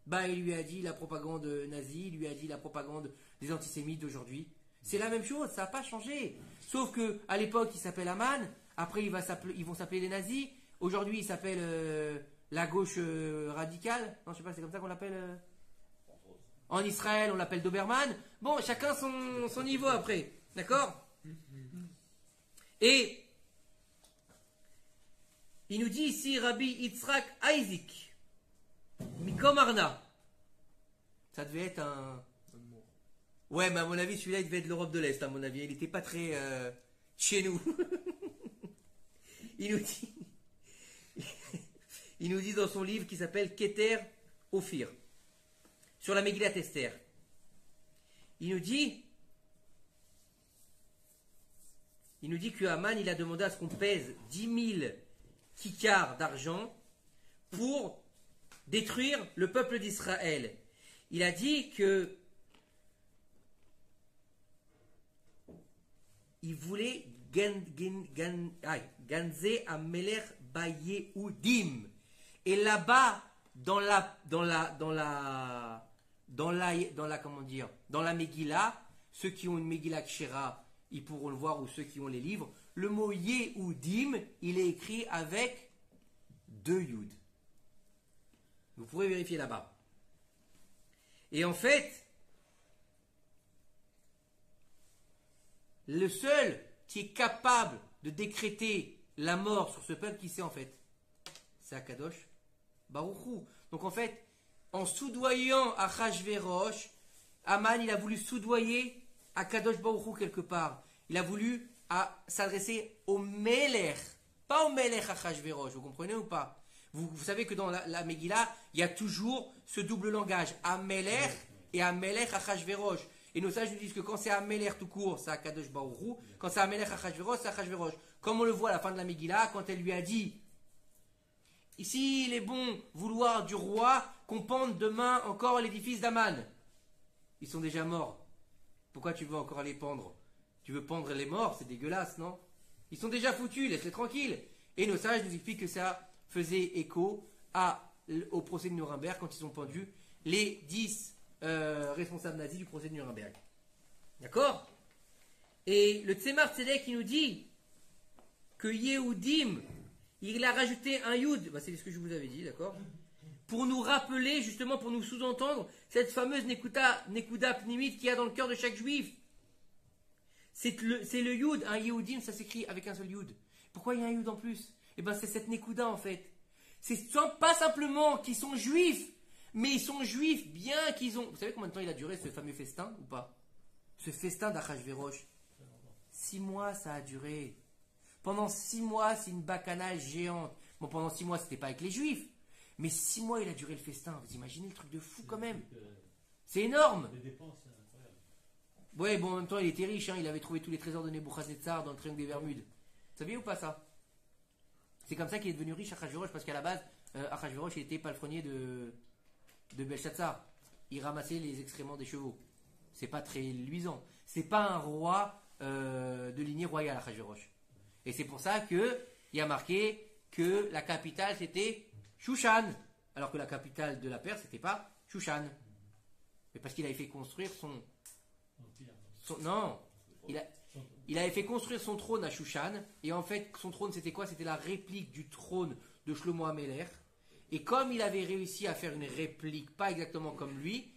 Bah, il lui a dit la propagande nazie, il lui a dit la propagande des antisémites d'aujourd'hui. C'est la même chose, ça n'a pas changé. Sauf que à l'époque, il s'appelle Aman, après ils vont s'appeler les nazis, aujourd'hui il s'appelle la gauche radicale. Non, je sais pas, c'est comme ça qu'on l'appelle. En Israël, on l'appelle Doberman. Bon, chacun son niveau après. D'accord? Et il nous dit ici Rabbi Yitzhak Isaac Mikomarna. Ça devait être un... Ouais, mais à mon avis, celui-là, il devait être de l'Europe de l'Est, à mon avis. Il n'était pas très chez nous. Il nous dit dans son livre qui s'appelle Keter Ophir, sur la Megillat Esther. Il nous dit que Haman, il a demandé à ce qu'on pèse 10 000 kikars d'argent pour détruire le peuple d'Israël. Il a dit que il voulait Ganze Ameler Bayehudim. Et là-bas, dans la Megillah, ceux qui ont une Megillah Kshera, ils pourront le voir, ou ceux qui ont les livres, le mot Yehudim, il est écrit avec 2 Yud. Vous pourrez vérifier là-bas. Et en fait, le seul qui est capable de décréter la mort sur ce peuple, qui c'est en fait? C'est Akadosh Baruch Hu. Donc en fait, en soudoyant Achashverosh, Haman, il a voulu soudoyer Akadosh Baruch Hu quelque part. Il a voulu s'adresser au Melech, pas au Melech Achashverosh, vous comprenez ou pas? Vous savez que dans la Megillah, il y a toujours ce double langage, Amelech et Amelech Achashverosh. Et nos sages nous disent que quand c'est Amelech tout court, c'est Akadosh Baruch Hu. Quand c'est Amelech Achashverosh, c'est Achashverosh. Comme on le voit à la fin de la Megillah, quand elle lui a dit, ici il est bon vouloir du roi qu'on pende demain encore l'édifice d'Aman. Ils sont déjà morts. Pourquoi tu veux encore les pendre? Tu veux pendre les morts? C'est dégueulasse, non? Ils sont déjà foutus, laisse-les tranquilles. Et nos sages nous expliquent que ça faisait écho au procès de Nuremberg quand ils ont pendu les 10 responsables nazis du procès de Nuremberg. D'accord? Et le Tzemar Tzedek qui nous dit que Yehudim, il a rajouté un Yud, c'est ce que je vous avais dit, d'accord? Pour nous rappeler, justement, pour nous sous-entendre cette fameuse Nekuda Pnimit qu'il y a dans le cœur de chaque juif. C'est le Yud, un Yehudim, ça s'écrit avec un seul Yud. Pourquoi il y a un Yud en plus? Eh bien, c'est cette Nekuda en fait. C'est pas simplement qu'ils sont juifs, mais ils sont juifs bien qu'ils ont... Vous savez combien de temps il a duré ce fameux festin ou pas? Ce festin d'Achashverosh. 6 mois ça a duré. Pendant 6 mois, c'est une bacchanale géante. Bon, pendant 6 mois, c'était pas avec les juifs. Mais 6 mois, il a duré le festin. Vous imaginez le truc de fou quand même? C'est énorme. Les dépenses, c'est incroyable. Ouais, bon, en même temps, il était riche. Il avait trouvé tous les trésors de Nebuchadnezzar dans le triangle des Bermudes. Vous saviez ou pas ça? C'est comme ça qu'il est devenu riche, Achashverosh, parce qu'à la base, Achashverosh, il était palefrenier de Belshazzar. Il ramassait les excréments des chevaux. C'est pas très luisant. C'est pas un roi de lignée royale, Achashverosh. Et c'est pour ça qu'il y a marqué que la capitale c'était Shushan, alors que la capitale de la Perse c'était pas Shushan. Mais parce qu'il avait fait construire son non, il avait fait construire son trône à Shushan, et en fait, son trône, c'était quoi? C'était la réplique du trône de Shlomo HaMelech. Et comme il avait réussi à faire une réplique, pas exactement comme lui,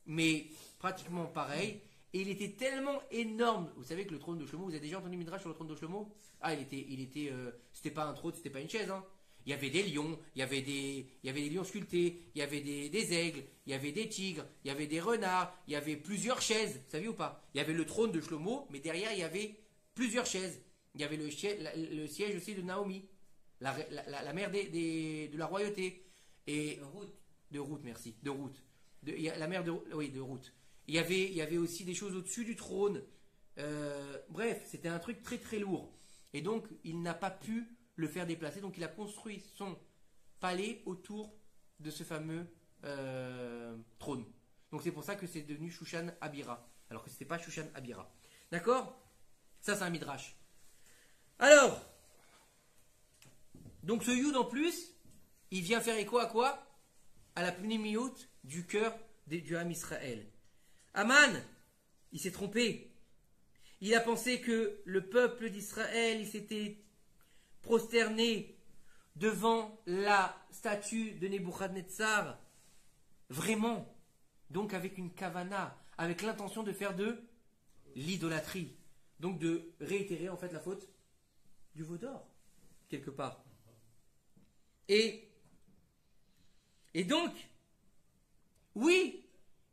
mais pratiquement pareil, et il était tellement énorme. Vous savez que le trône de Shlomo, vous avez déjà entendu Midrash sur le trône de Shlomo? Ah, c'était pas un trône, c'était pas une chaise, hein. Il y avait des lions, il y avait des lions sculptés, il y avait des aigles, il y avait des tigres, il y avait des renards, il y avait plusieurs chaises, vous savez ou pas? Il y avait le trône de Shlomo, mais derrière il y avait plusieurs chaises. Il y avait le siège aussi de Naomi, la mère de la royauté. Et de Ruth, merci, de Ruth. La mère de Ruth. Il y avait aussi des choses au-dessus du trône. Bref, c'était un truc très très lourd. Et donc, il n'a pas pu le faire déplacer. Donc, il a construit son palais autour de ce fameux trône. Donc, c'est pour ça que c'est devenu Shushan Abira. Alors que ce n'était pas Shushan Abira. D'accord? Ça, c'est un midrash. Alors, donc ce Yud en plus, il vient faire écho à quoi? À la pnimiout du cœur du Ham Israël. Aman, il s'est trompé. Il a pensé que le peuple d'Israël, il s'était prosterné devant la statue de Nebuchadnezzar. Vraiment. Donc avec une kavana, avec l'intention de faire de l'idolâtrie. Donc de réitérer en fait la faute du veau d'or, quelque part. Et donc, oui,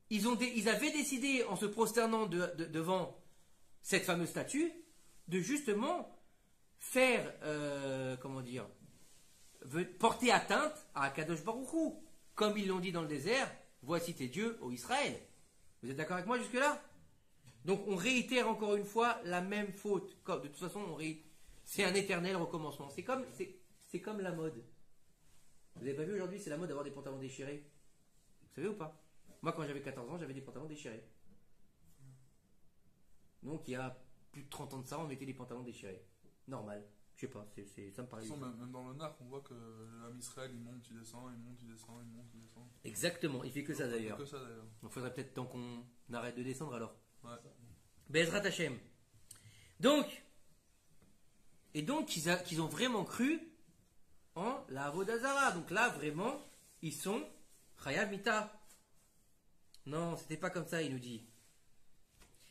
ils avaient décidé, en se prosternant devant cette fameuse statue, de justement faire, porter atteinte à Akadosh Baruch Hu. Comme ils l'ont dit dans le désert, voici tes dieux, ô Israël. Vous êtes d'accord avec moi jusque-là? Donc on réitère encore une fois la même faute. De toute façon, c'est un éternel recommencement. C'est comme la mode. Vous n'avez pas vu aujourd'hui, c'est la mode d'avoir des pantalons déchirés. Vous savez ou pas? Moi, quand j'avais 14 ans, j'avais des pantalons déchirés. Donc, il y a plus de 30 ans de ça, on mettait des pantalons déchirés. Normal. Je sais pas, ça me paraît. Même dans le Narc, on voit que l'âme Israël, il monte, il descend, il monte, il descend, il monte, il descend. Exactement, il fait que ça d'ailleurs. Que ça d'ailleurs. Donc, il faudrait peut-être tant qu'on arrête de descendre alors. Ouais. Bezrat Hashem. Donc, qu'ils ont vraiment cru en la Avodazara. Donc là, vraiment, ils sont Chayav Mita. Non, c'était pas comme ça, il nous dit.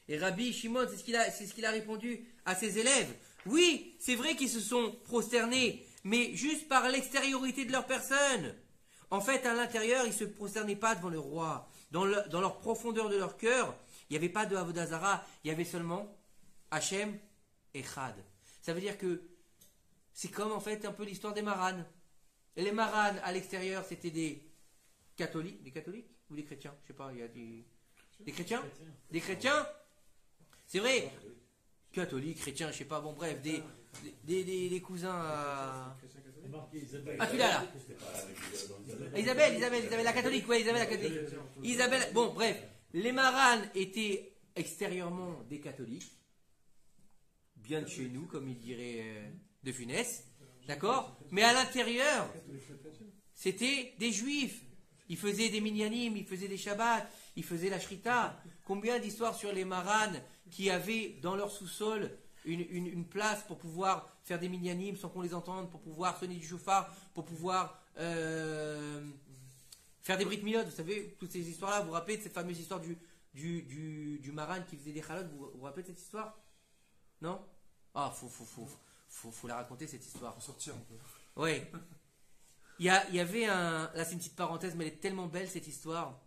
Et Rabbi Shimon, c'est ce qu'il a répondu à ses élèves. Oui, c'est vrai qu'ils se sont prosternés, mais juste par l'extériorité de leur personne. En fait, à l'intérieur, ils ne se prosternaient pas devant le roi. Dans leur profondeur de leur cœur, il n'y avait pas de Avodazara, il y avait seulement Hachem et Chad. Ça veut dire que c'est comme en fait un peu l'histoire des Maranes. Et les Maranes, à l'extérieur, c'était des catholiques ou des chrétiens? Je sais pas, il y a des chrétiens? Des chrétiens? C'est vrai. Catholiques, chrétiens, je sais pas, bon bref, des cousins à... Ah, tu l'as là. Isabelle, la catholique, ouais, Isabelle la catholique. Isabelle, bon bref, les Maranes étaient extérieurement des catholiques, bien de chez nous, comme il dirait de Funès, d'accord? Mais à l'intérieur, c'était des juifs. Ils faisaient des minyanim, ils faisaient des shabbats, ils faisaient la shrita. Combien d'histoires sur les Maranes qui avaient dans leur sous-sol une place pour pouvoir faire des minyanim sans qu'on les entende, pour pouvoir sonner du chauffard, pour pouvoir faire des brit milot. Vous savez, toutes ces histoires-là, vous vous rappelez de cette fameuse histoire du Maran qui faisait des chalot, vous vous rappelez de cette histoire? Non? Ah, faut la raconter cette histoire. Faut sortir un peu. Oui. Il y avait là c'est une petite parenthèse, mais elle est tellement belle cette histoire.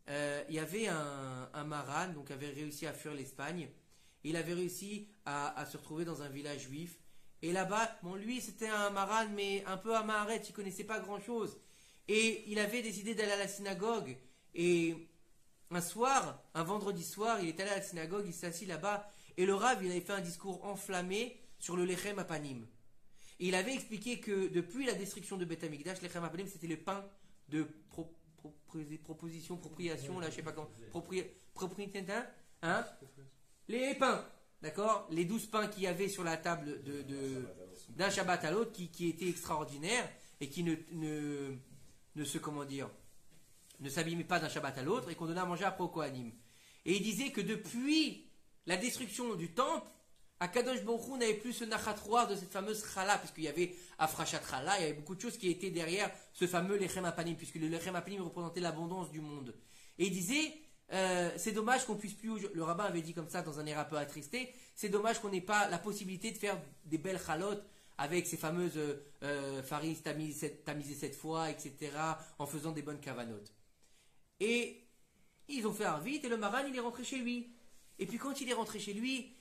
Il y avait un Maran, donc avait réussi à fuir l'Espagne. Et il avait réussi à se retrouver dans un village juif. Et là-bas, bon, lui c'était un Maran, mais un peu à Maharet, il connaissait pas grand-chose. Et il avait décidé d'aller à la synagogue. Et un soir, un vendredi soir, il est allé à la synagogue, il s'est assis là-bas. Et le Rav, il avait fait un discours enflammé sur le Lechem Apanim. Et il avait expliqué que depuis la destruction de Beth Amikdash, Lechem Apanim, c'était le pain de propriation, là, je sais pas comment, propriété, hein, les pains, d'accord, les 12 pains qu'il y avait sur la table d'un Shabbat à l'autre, qui étaient extraordinaires et qui ne s'abîmaient pas d'un Shabbat à l'autre et qu'on donnait à manger après au Kohanim. Et il disait que depuis la destruction du temple, Akadosh Baruch Hu n'avait plus ce nachat de cette fameuse chala, puisqu'il y avait afrachat chala, il y avait beaucoup de choses qui étaient derrière ce fameux lechem apanim, puisque le lechem apanim représentait l'abondance du monde. Et il disait, c'est dommage qu'on puisse plus, le rabbin avait dit comme ça dans un air un peu attristé, c'est dommage qu'on n'ait pas la possibilité de faire des belles chalotes avec ces fameuses farines tamisées 7 fois, etc., en faisant des bonnes cavanotes. Et ils ont fait un vite, et le maran, il est rentré chez lui. Et puis quand il est rentré chez lui,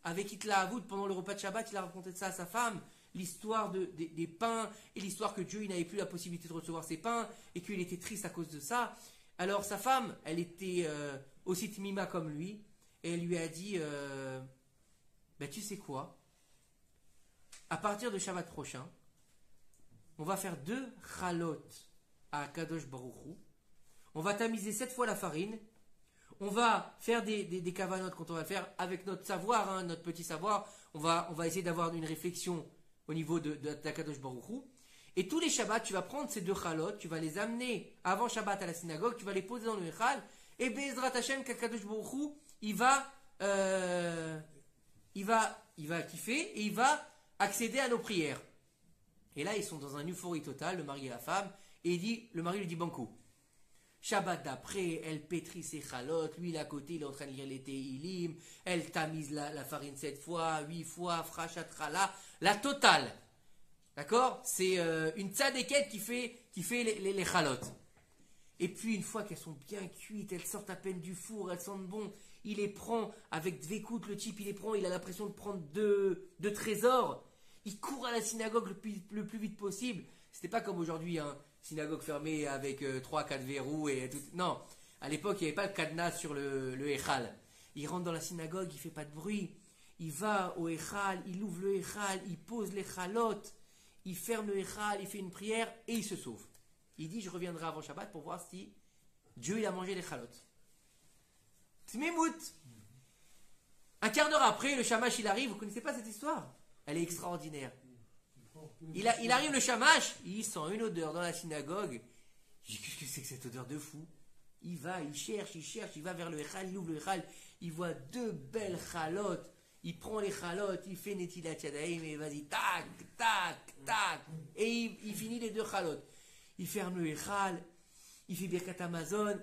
avec Hitla Avoud, pendant le repas de Shabbat, il a raconté ça à sa femme, l'histoire des pains, et l'histoire que Dieu il n'avait plus la possibilité de recevoir ses pains, et qu'il était triste à cause de ça. Alors sa femme, elle était aussi tmima comme lui, et elle lui a dit, tu sais quoi, à partir de Shabbat prochain, on va faire 2 chalot à Kadosh Baruch Hu, on va tamiser 7 fois la farine, on va faire des cavanotes quand on va le faire avec notre savoir, notre petit savoir. On va essayer d'avoir une réflexion au niveau de Kadosh Baruch Hu. Et tous les Shabbats, tu vas prendre ces 2 chalotes, tu vas les amener avant Shabbat à la synagogue, tu vas les poser dans le Echal. Et Be'ezrat Hashem, Kadosh Baruch Hu, il va kiffer et il va accéder à nos prières. Et là, ils sont dans une euphorie totale, le mari et la femme. Et le mari lui dit banco. Shabbat d'après, elle pétrit ses chalotes, lui, à côté, il est en train de lire les Tehillim, elle tamise la farine 7 fois, 8 fois, frachat chala, la totale. D'accord? C'est une tzadékette qui fait les chalotes. Et puis, une fois qu'elles sont bien cuites, elles sortent à peine du four, elles sentent bon, il les prend avec dvekout, le type, il les prend, il a l'impression de prendre deux trésors. Il court à la synagogue le plus vite possible. C'était pas comme aujourd'hui, synagogue fermée avec 3-4 verrous et tout. Non, à l'époque, il n'y avait pas le cadenas sur le Echal. Il rentre dans la synagogue, il fait pas de bruit. Il va au Echal, il ouvre le Echal, il pose les chalotes, il ferme le Echal, il fait une prière et il se sauve. Il dit, je reviendrai avant Shabbat pour voir si Dieu il a mangé les chalotes. Tmimout. Un quart d'heure après, le shamash il arrive, vous connaissez pas cette histoire? Elle est extraordinaire. Il arrive le shamash, il sent une odeur dans la synagogue. Je dis, qu'est-ce que c'est que cette odeur de fou? Il va, il cherche, il va vers le Echal, il ouvre le Echal, il voit 2 belles chalotes. Il prend les chalotes, il fait Netilat Yadayim et vas-y, tac, tac, tac. Et il finit les 2 chalotes. Il ferme le Echal, il fait Birkat Amazon,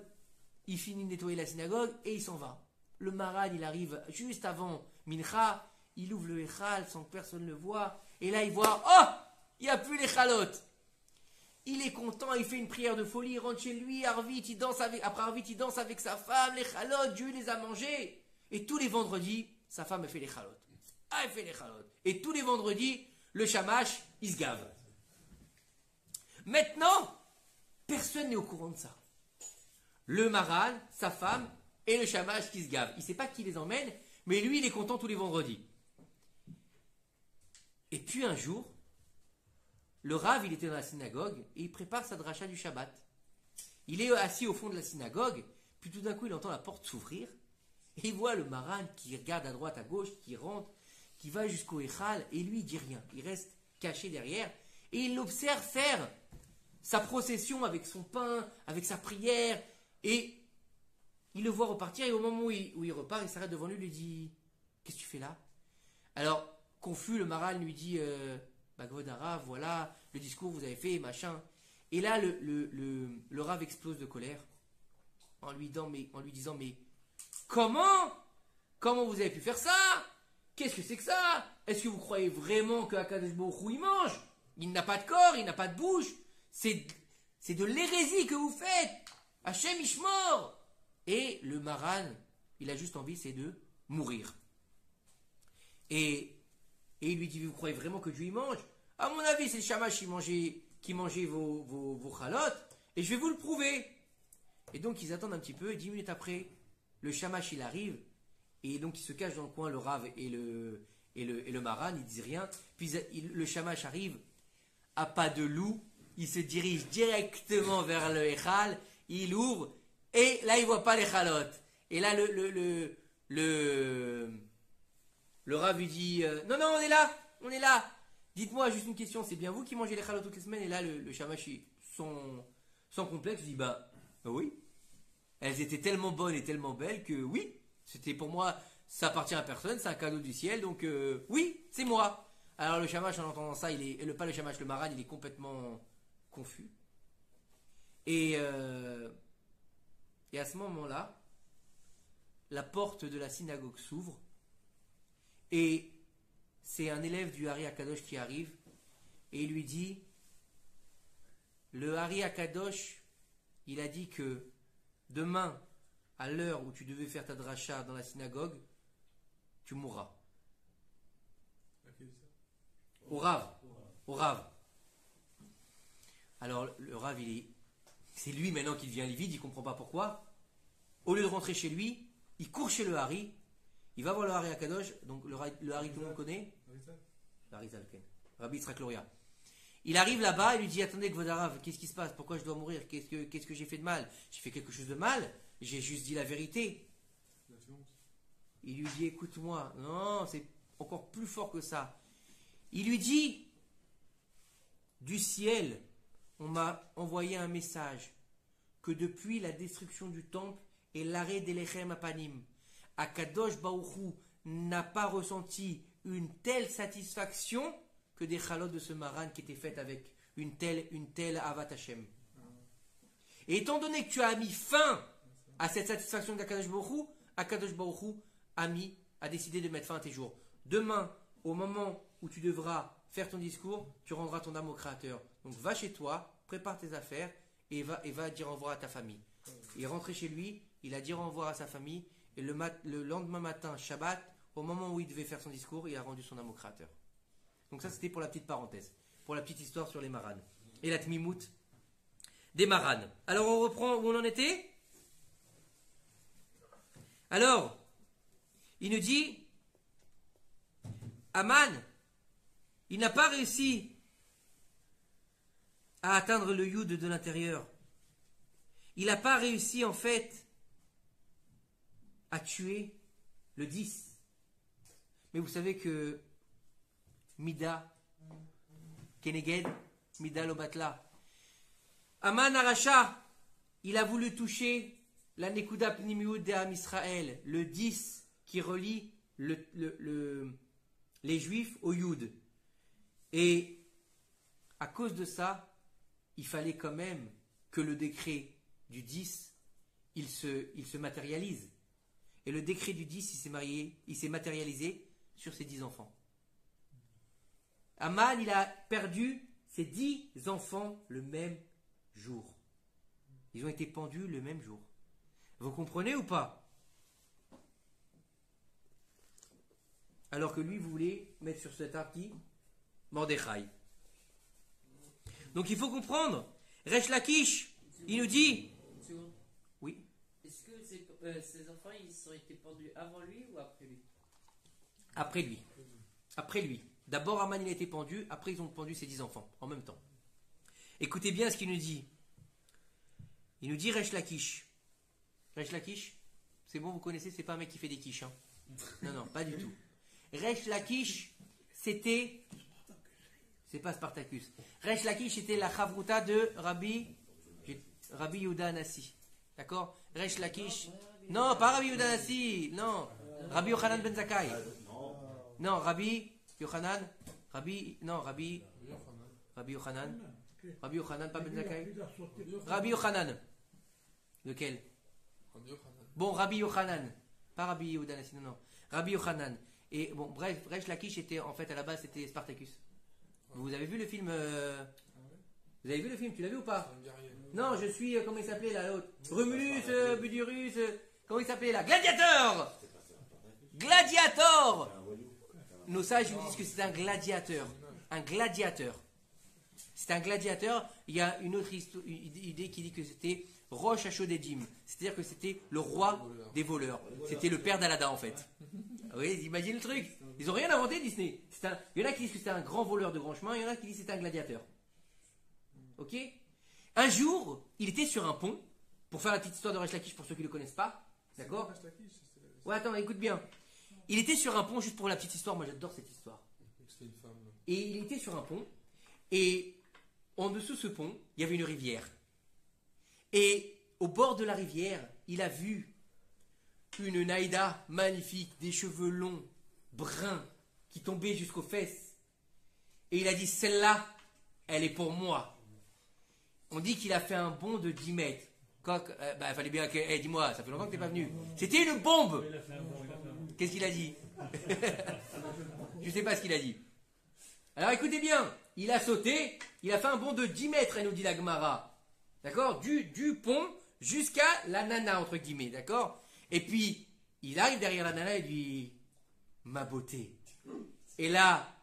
il finit de nettoyer la synagogue et il s'en va. Le Maran, il arrive juste avant Mincha, il ouvre le Echal sans que personne le voie. Et là, il voit, oh, il n'y a plus les chalotes. Il est content, il fait une prière de folie, il rentre chez lui, après Arvit, il danse avec sa femme, les chalotes, Dieu les a mangés. Et tous les vendredis, sa femme a fait les chalotes. Elle fait les chalotes. Et tous les vendredis, le shamash, il se gave. Maintenant, personne n'est au courant de ça. Le Maran, sa femme et le shamash qui se gave. Il ne sait pas qui les emmène, mais lui, il est content tous les vendredis. Et puis un jour, le Rav, il était dans la synagogue et il prépare sa dracha du Shabbat. Il est assis au fond de la synagogue, puis tout d'un coup, il entend la porte s'ouvrir et il voit le Maran qui regarde à droite, à gauche, qui rentre, qui va jusqu'au Echal et lui, il dit rien. Il reste caché derrière et il l'observe faire sa procession avec son pain, avec sa prière et il le voit repartir et au moment où il repart, il s'arrête devant lui et lui dit « Qu'est-ce que tu fais là ?» Alors, confus, le Maran lui dit Bagvod Harav, voilà, le discours vous avez fait, machin. Et là, le Rav explose de colère en lui disant mais comment vous avez pu faire ça? Qu'est-ce que c'est que ça? Est-ce que vous croyez vraiment que Akadosh Baruch Hu il mange? Il n'a pas de corps, il n'a pas de bouche. C'est de l'hérésie que vous faites. Hachem Ishmor. Et le Maran, il a juste envie, c'est de mourir. Et il lui dit, vous croyez vraiment que Dieu y mange? À mon avis, c'est le shamash qui mangeait vos chalotes, et je vais vous le prouver. Et donc, ils attendent un petit peu, et 10 minutes après, le shamash, il arrive, et donc, il se cache dans le coin, le Rav et le Maran, ils disent rien. Puis, le shamash arrive, à pas de loup, il se dirige directement vers le Echal, il ouvre, et là, il voit pas les chalotes. Et là, le Rav lui dit non, on est là. Dites-moi juste une question, c'est bien vous qui mangez les chalotes toutes les semaines? Et là, le shamash, sans complexe, dit bah oui. Elles étaient tellement bonnes et tellement belles que oui, c'était pour moi, ça appartient à personne, c'est un cadeau du ciel, donc oui, c'est moi. Alors le shamash, en entendant ça, pas le shamash, le maran, il est complètement confus. Et à ce moment-là, la porte de la synagogue s'ouvre et c'est un élève du Hari Akadosh qui arrive et il lui dit, le Hari Akadosh, il a dit que demain, à l'heure où tu devais faire ta dracha dans la synagogue, tu mourras. Au Rav. Au Rav. Alors le Rav, c'est lui maintenant qui devient livide, il ne comprend pas pourquoi. Au lieu de rentrer chez lui, il court chez le Hari, il va voir le Hari Akadosh, donc le Hari tout le monde connaît, le Hari Zalken, Rabbi Yitzhak Luria. Il arrive là-bas, il lui dit, attendez Kvod Harav, qu'est-ce qui se passe, pourquoi je dois mourir, qu'est-ce que j'ai fait de mal, j'ai fait quelque chose de mal, j'ai juste dit la vérité. Il lui dit, écoute-moi, non, c'est encore plus fort que ça. Il lui dit, du ciel, on m'a envoyé un message, que depuis la destruction du temple et l'arrêt d'Elechem Apanim, Akadosh Baruch Hu n'a pas ressenti une telle satisfaction que des chalotes de ce maran qui étaient faites avec une telle Avat Hashem. Et étant donné que tu as mis fin à cette satisfaction d'Akadosh Baruch Hu, Akadosh Baruch Hu a décidé de mettre fin à tes jours. Demain, au moment où tu devras faire ton discours, tu rendras ton âme au Créateur. Donc va chez toi, prépare tes affaires et va dire au revoir à ta famille. Il est rentré chez lui, il a dit au revoir à sa famille et le lendemain matin, Shabbat, au moment où il devait faire son discours, il a rendu son âme au Créateur. Donc ça, c'était pour la petite parenthèse, pour la petite histoire sur les Maran et la Tmimout des Maran. Alors on reprend où on en était. Alors, il nous dit, Aman, il n'a pas réussi à atteindre le Yud de l'intérieur. Il n'a pas réussi en fait à tuer le 10. Mais vous savez que Mida, Keneged, Mida Lobatla, Aman Aracha, il a voulu toucher la Nekuda Pnimiut de Am Israël, le 10 qui relie les Juifs au Yud. Et à cause de ça, il fallait quand même que le décret du 10, il se matérialise. Et le décret du 10, il s'est matérialisé sur ses 10 enfants. Aman, il a perdu ses 10 enfants le même jour. Ils ont été pendus le même jour. Vous comprenez ou pas? Alors que lui voulait mettre sur cet arbre qui Mordechai. Donc il faut comprendre. Resh Lakish, il nous dit. Une seconde. Oui. Est-ce que ces enfants, ils ont été pendus avant lui ou après lui? Après lui. Après lui. D'abord Aman il a été pendu, après ils ont pendu ses 10 enfants en même temps. Écoutez bien ce qu'il nous dit. Il nous dit Resh Lakish. Resh Lakish, c'est bon, vous connaissez, c'est pas un mec qui fait des quiches. Hein. Non, pas du tout. Resh Lakish, c'était. C'est pas Spartacus. Resh Lakish était la chavruta de Rabbi Yehuda Anassi. D'accord? Resh Lakish. Non, pas Rabbi Yehuda Anassi. Non. Rabbi Yochanan ben Zakkai. Non, Rabbi Yochanan. Rabbi Yochanan. Rabbi Yochanan, pas ben Zakkai. Rabbi Yochanan. Lequel? Bon, Rabbi Yochanan. Pas Rabbi Yehuda Anassi, non. Rabbi Yochanan. Et bon, bref, Resh Lakish était, en fait, à la base, c'était Spartacus. Vous avez vu le film Vous avez vu le film? Tu l'as vu ou pas? Non, je suis, comment il s'appelait là, l'autre? Romulus, Budurus, comment il s'appelait là? Gladiator! Gladiator! Nos sages nous disent que c'est un gladiateur. Un gladiateur. C'est un gladiateur. Il y a une autre idée qui dit que c'était Rosh Hashodedim. C'est-à-dire que c'était le roi des voleurs. C'était le père d'Aladin en fait. Oui, imaginez le truc. Ils n'ont rien inventé Disney. Il y en a qui disent que c'était un grand voleur de grand chemin, il y en a qui disent que c'était un gladiateur. Ok? Un jour, il était sur un pont, pour faire la petite histoire de Resh Lakish pour ceux qui ne le connaissent pas. D'accord? Ouais, attends, écoute bien. Il était sur un pont, juste pour la petite histoire, moi j'adore cette histoire. Et il était sur un pont, et en dessous de ce pont, il y avait une rivière. Et au bord de la rivière, il a vu une naïda magnifique, des cheveux longs, bruns, qui tombaient jusqu'aux fesses. Et il a dit, celle-là, elle est pour moi. On dit qu'il a fait un bond de 10 mètres. Il fallait bien que... dis-moi, ça fait longtemps que t'es pas venu. C'était une bombe. Qu'est-ce qu'il a dit? Je sais pas ce qu'il a dit. Alors écoutez bien, il a sauté, il a fait un bond de 10 mètres, elle nous dit la Gemara. D'accord? Du pont jusqu'à la nana, entre guillemets, d'accord? Et puis, il arrive derrière la nana et dit, ma beauté. Et là,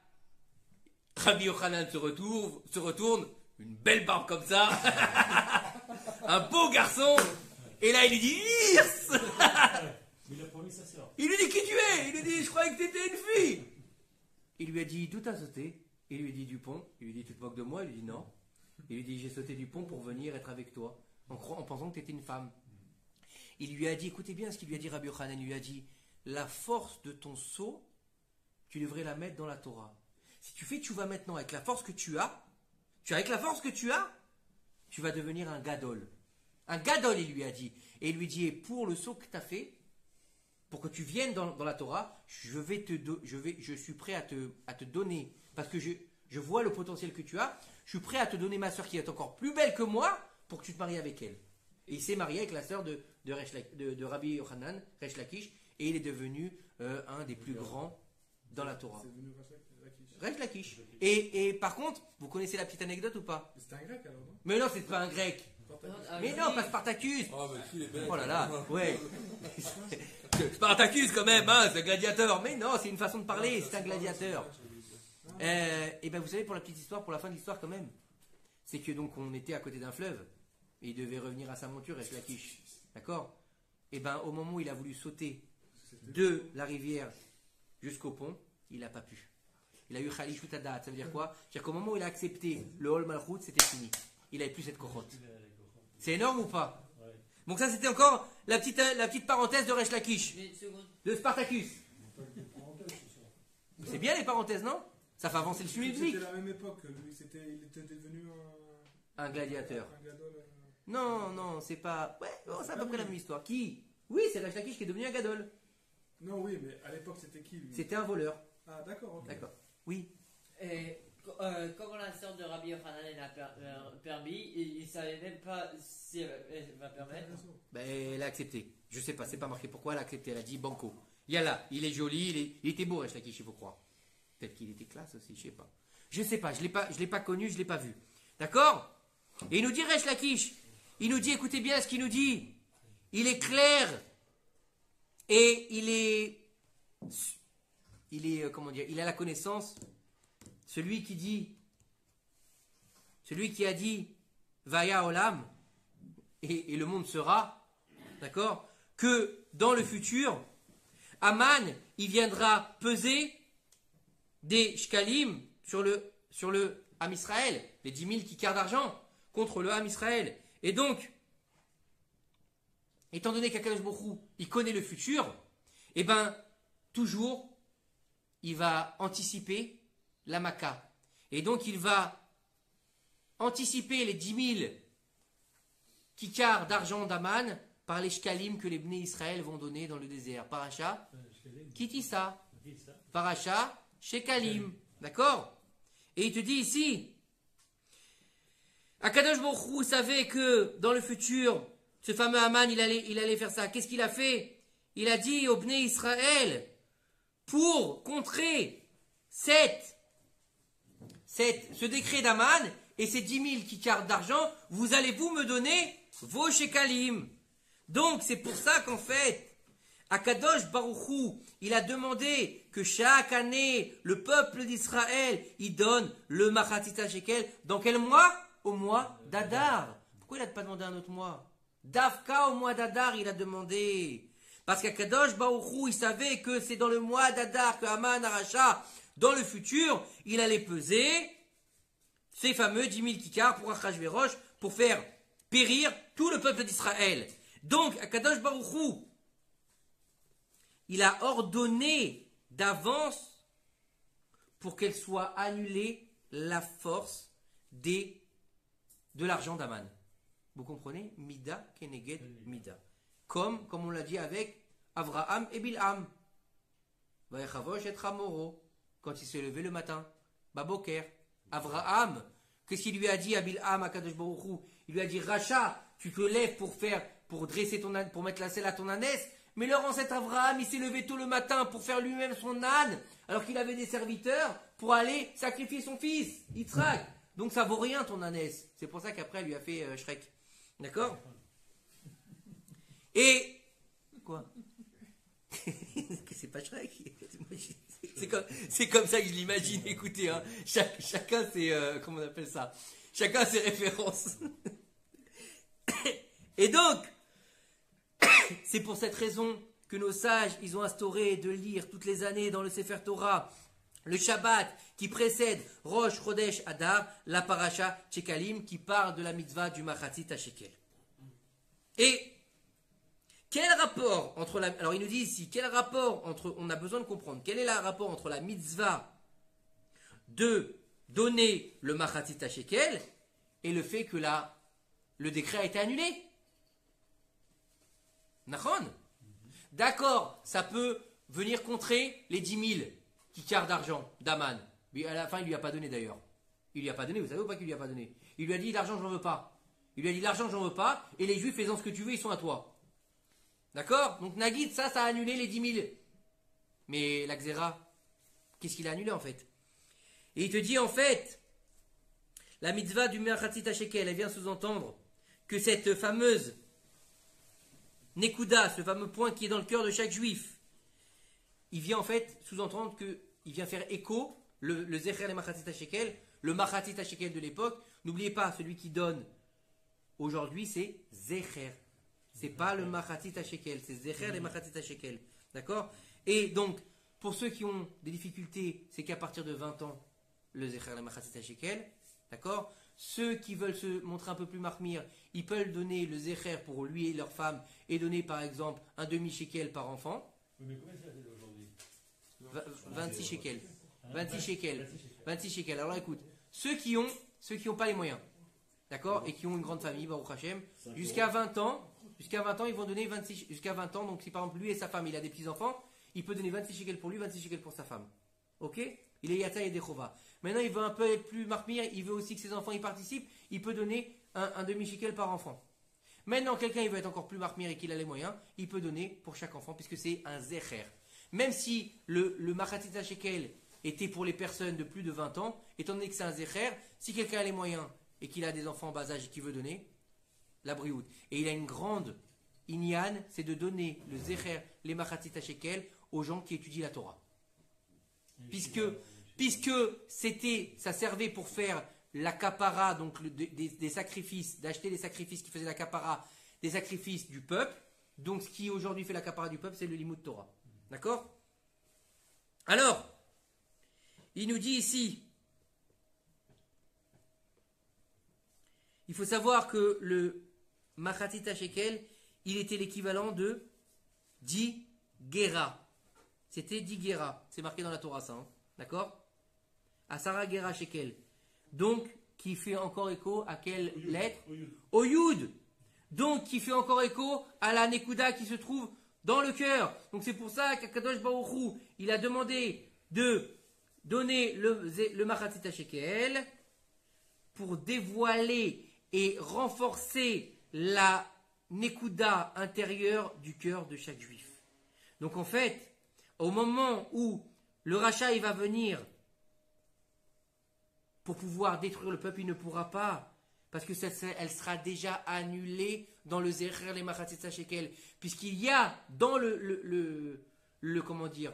Rabbi Yochanan se retourne, une belle barbe comme ça, un beau garçon, et là il lui dit, Irs. Il a promis sa sœur. Il lui dit, qui tu es? Il lui dit, je croyais que t'étais une fille. Il lui a dit, d'où t'as sauté? Il lui dit, du pont. Il lui dit, tu te moques de moi? Il lui dit, non. Il lui dit, j'ai sauté du pont pour venir être avec toi, en pensant que t'étais une femme. Il lui a dit, écoutez bien ce qu'il lui a dit Rabbi Yochanan, il lui a dit, la force de ton saut, tu devrais la mettre dans la Torah. Si tu fais tchouva maintenant avec la force que tu as, tu vas devenir un gadol. Un gadol, il lui a dit. Et il lui dit, et pour le saut que tu as fait, pour que tu viennes dans la Torah, je suis prêt à te donner, parce que je vois le potentiel que tu as, je suis prêt à te donner ma soeur qui est encore plus belle que moi, pour que tu te maries avec elle. Et il s'est marié avec la sœur de Rabbi Yochanan, Resh Lakish, et il est devenu un des plus grands dans la Torah. C'est devenu Resh Lakish. Et par contre, vous connaissez la petite anecdote ou pas? C'était un grec alors, non? Mais non, c'est pas un grec. Mais non, pas Spartacus. Ah, mais qui est belle. Oh là là, ouais. Spartacus quand même, hein, c'est un gladiateur. Mais non, c'est une façon de parler, c'est un gladiateur. Et ben vous savez, pour la petite histoire, pour la fin de l'histoire quand même, c'est que donc on était à côté d'un fleuve et il devait revenir à sa monture, Resh Lakish. D'accord? Et ben au moment où il a voulu sauter de la rivière jusqu'au pont, il n'a pas pu. Il a eu Khalishut Adat. Ça veut dire quoi? C'est-à-dire qu'au moment où il a accepté le Hol Malchut, c'était fini. Il n'avait plus cette cochotte. C'est énorme ou pas? Donc ça c'était encore la petite parenthèse de Resh Lakish, Mais une seconde. de Spartacus. C'est bien les parenthèses, non? Ça fait avancer le suivi de vie. C'était la même époque, lui, il était devenu Un gladiateur. un gadol. Non, c'est pas... Ouais, bon, c'est à peu près la même histoire. Qui? Oui, c'est Resh Lakish qui est devenu un gadol. Non, oui, mais à l'époque, c'était qui, lui? C'était un voleur. Ah, d'accord, ok. D'accord. Oui. Et comment la sœur de Rabbi Yochanan elle a permis, il ne savait même pas si elle va permettre. Ben, elle a accepté. Je sais pas, c'est pas marqué pourquoi elle a accepté. Elle a dit banco. Yalla, il est joli, il était beau, Resh Lakish, il faut croire. Peut-être qu'il était classe aussi, je sais pas. Je sais pas, je l'ai pas connu, je l'ai pas vu. D'accord? Et il nous dit Resh Lakish, il nous dit, écoutez bien ce qu'il nous dit. Il est clair et il est comment dire, il a la connaissance. Celui qui a dit Vaya Olam et le monde sera, d'accord, que dans le futur, Aman, il viendra peser des shkalim sur le Ham Israël, les 10 000 kikars d'argent contre le Ham Israël. Et donc, étant donné qu'Akadosh Baruch Hu, il connaît le futur, et ben toujours, il va anticiper la Makkah. Et donc, il va anticiper les 10 000 kikars d'argent d'Aman par les shkalim que les Bnei Israël vont donner dans le désert. Paracha, Kitissa. Paracha, Shekalim. D'accord? Et il te dit ici, Akadosh Baruch Hu savait que dans le futur, ce fameux Aman, il allait faire ça. Qu'est-ce qu'il a fait? Il a dit aux Bnei Israël, pour contrer ce décret d'Aman et ces 10 000 kikars d'argent, vous allez vous me donner vos shekalim. Donc c'est pour ça qu'en fait, Akadosh Baruch Hu, il a demandé que chaque année, le peuple d'Israël, il donne le Machatita Shekel. Dans quel mois? Au mois d'Adar. Pourquoi il n'a pas demandé un autre mois? Davka au mois d'Adar, il a demandé. Parce qu'Akadosh Baruch Hu, il savait que c'est dans le mois d'Adar que Haman Aracha, dans le futur, il allait peser ces fameux 10 000 kikars pour Achashverosh, pour faire périr tout le peuple d'Israël. Donc, Akadosh Baruch Hu, il a ordonné d'avance pour qu'elle soit annulée la force de l'argent d'Aman. Vous comprenez? Mida keneged mida. Comme on l'a dit avec Avraham et Bilham. Vaïchavosh et Hamoro. Quand il s'est levé le matin. Baboker. Avraham. Qu'est-ce qu'il lui a dit à Bilham, à Kadosh Baruch Hu? Il lui a dit, Racha, tu te lèves pour dresser ton âne, pour mettre la selle à ton ânesse. Mais leur ancêtre Avraham, il s'est levé tôt le matin pour faire lui-même son âne, alors qu'il avait des serviteurs pour aller sacrifier son fils, Yitzhak. Donc ça vaut rien ton ânesse. C'est pour ça qu'après elle lui a fait Shrek. D'accord? Et quoi? C'est pas Shrek. C'est comme ça que je l'imagine. Écoutez, hein. Chacun c'est comment on appelle ça? Chacun ses références. Et donc, c'est pour cette raison que nos sages, ils ont instauré de lire toutes les années dans le Sefer Torah le Shabbat qui précède Rosh Chodesh Adar, la Parasha Shekalim qui parle de la mitzvah du Machatzit HaShekel. Et quel rapport entre la... Alors il nous dit ici, quel rapport entre... On a besoin de comprendre, quel est le rapport entre la mitzvah de donner le Machatzit HaShekel et le fait que le décret a été annulé? Nachon? D'accord, ça peut venir contrer les 10 000 kikars d'argent d'Aman. Mais à la fin, il lui a pas donné d'ailleurs. Il lui a pas donné, vous savez ou pas qu'il lui a pas donné? Il lui a dit l'argent, j'en veux pas. Il lui a dit l'argent, j'en veux pas, et les juifs, faisant ce que tu veux, ils sont à toi. D'accord? Donc Nagid, ça a annulé les 10 000. Mais la Xéra, qu'est-ce qu'il a annulé en fait? Et il te dit en fait, la mitzvah du Machatzit HaShekel, elle vient sous-entendre que cette fameuse Nekuda, ce fameux point qui est dans le cœur de chaque juif, il vient en fait sous-entendre qu'il vient faire écho, le Zecher le Machatzit HaShekel, le Machatzit HaShekel de l'époque. N'oubliez pas, celui qui donne aujourd'hui, c'est Zecher. C'est pas le Machatzit HaShekel, c'est Zecher le Machatzit HaShekel. D'accord? Et donc, pour ceux qui ont des difficultés, c'est qu'à partir de 20 ans, le Zecher le Machatzit HaShekel. D'accord? Ceux qui veulent se montrer un peu plus marmire, ils peuvent donner le Zecher pour lui et leur femme et donner par exemple un demi-shekel par enfant. Oui, mais combien ça fait aujourd'hui? 26 shekels. 26 shekels. 26 shekels. Alors écoute, ceux qui ont pas les moyens, d'accord, et qui ont une grande famille, Baruch Hashem, jusqu'à 20 ans, ils vont donner 26, jusqu'à 20 ans, donc si par exemple lui et sa femme, il a des petits-enfants, il peut donner 26 shekels pour lui, 26 shekels pour sa femme. Ok? Il est Yata et Dechova. Maintenant, il veut un peu être plus marmire, il veut aussi que ses enfants y participent, il peut donner un demi-shekel par enfant. Maintenant, quelqu'un il veut être encore plus marmire et qu'il a les moyens, il peut donner pour chaque enfant, puisque c'est un zecher. Même si le Machatzit HaShekel était pour les personnes de plus de 20 ans, étant donné que c'est un zecher, si quelqu'un a les moyens et qu'il a des enfants en bas âge et qu'il veut donner, la brioute. Et il a une grande inyan, c'est de donner le zecher, les Machatzit HaShekel, aux gens qui étudient la Torah. Puisque ça servait pour faire la kapara, donc des sacrifices, d'acheter des sacrifices qui faisaient la kapara, des sacrifices du peuple. Donc ce qui aujourd'hui fait la kapara du peuple, c'est le limud Torah. D'accord? Alors, il nous dit ici, il faut savoir que le Machatzit HaShekel, il était l'équivalent de 10 Gera. C'était 10 Gera. C'est marqué dans la Torah, ça. Hein. D'accord? Asara Gera Shekel. Donc, qui fait encore écho à quelle lettre? Au Yud. Donc, qui fait encore écho à la Nekuda qui se trouve dans le cœur. Donc, c'est pour ça qu'Akadosh Baruch Hu, il a demandé de donner le Machatzit HaShekel pour dévoiler et renforcer la Nekuda intérieure du cœur de chaque juif. Donc, en fait, au moment où le rachat il va venir pour pouvoir détruire le peuple, il ne pourra pas, parce que elle sera déjà annulée dans le Zecher les Machatzit HaShekel, puisqu'il y a dans comment dire,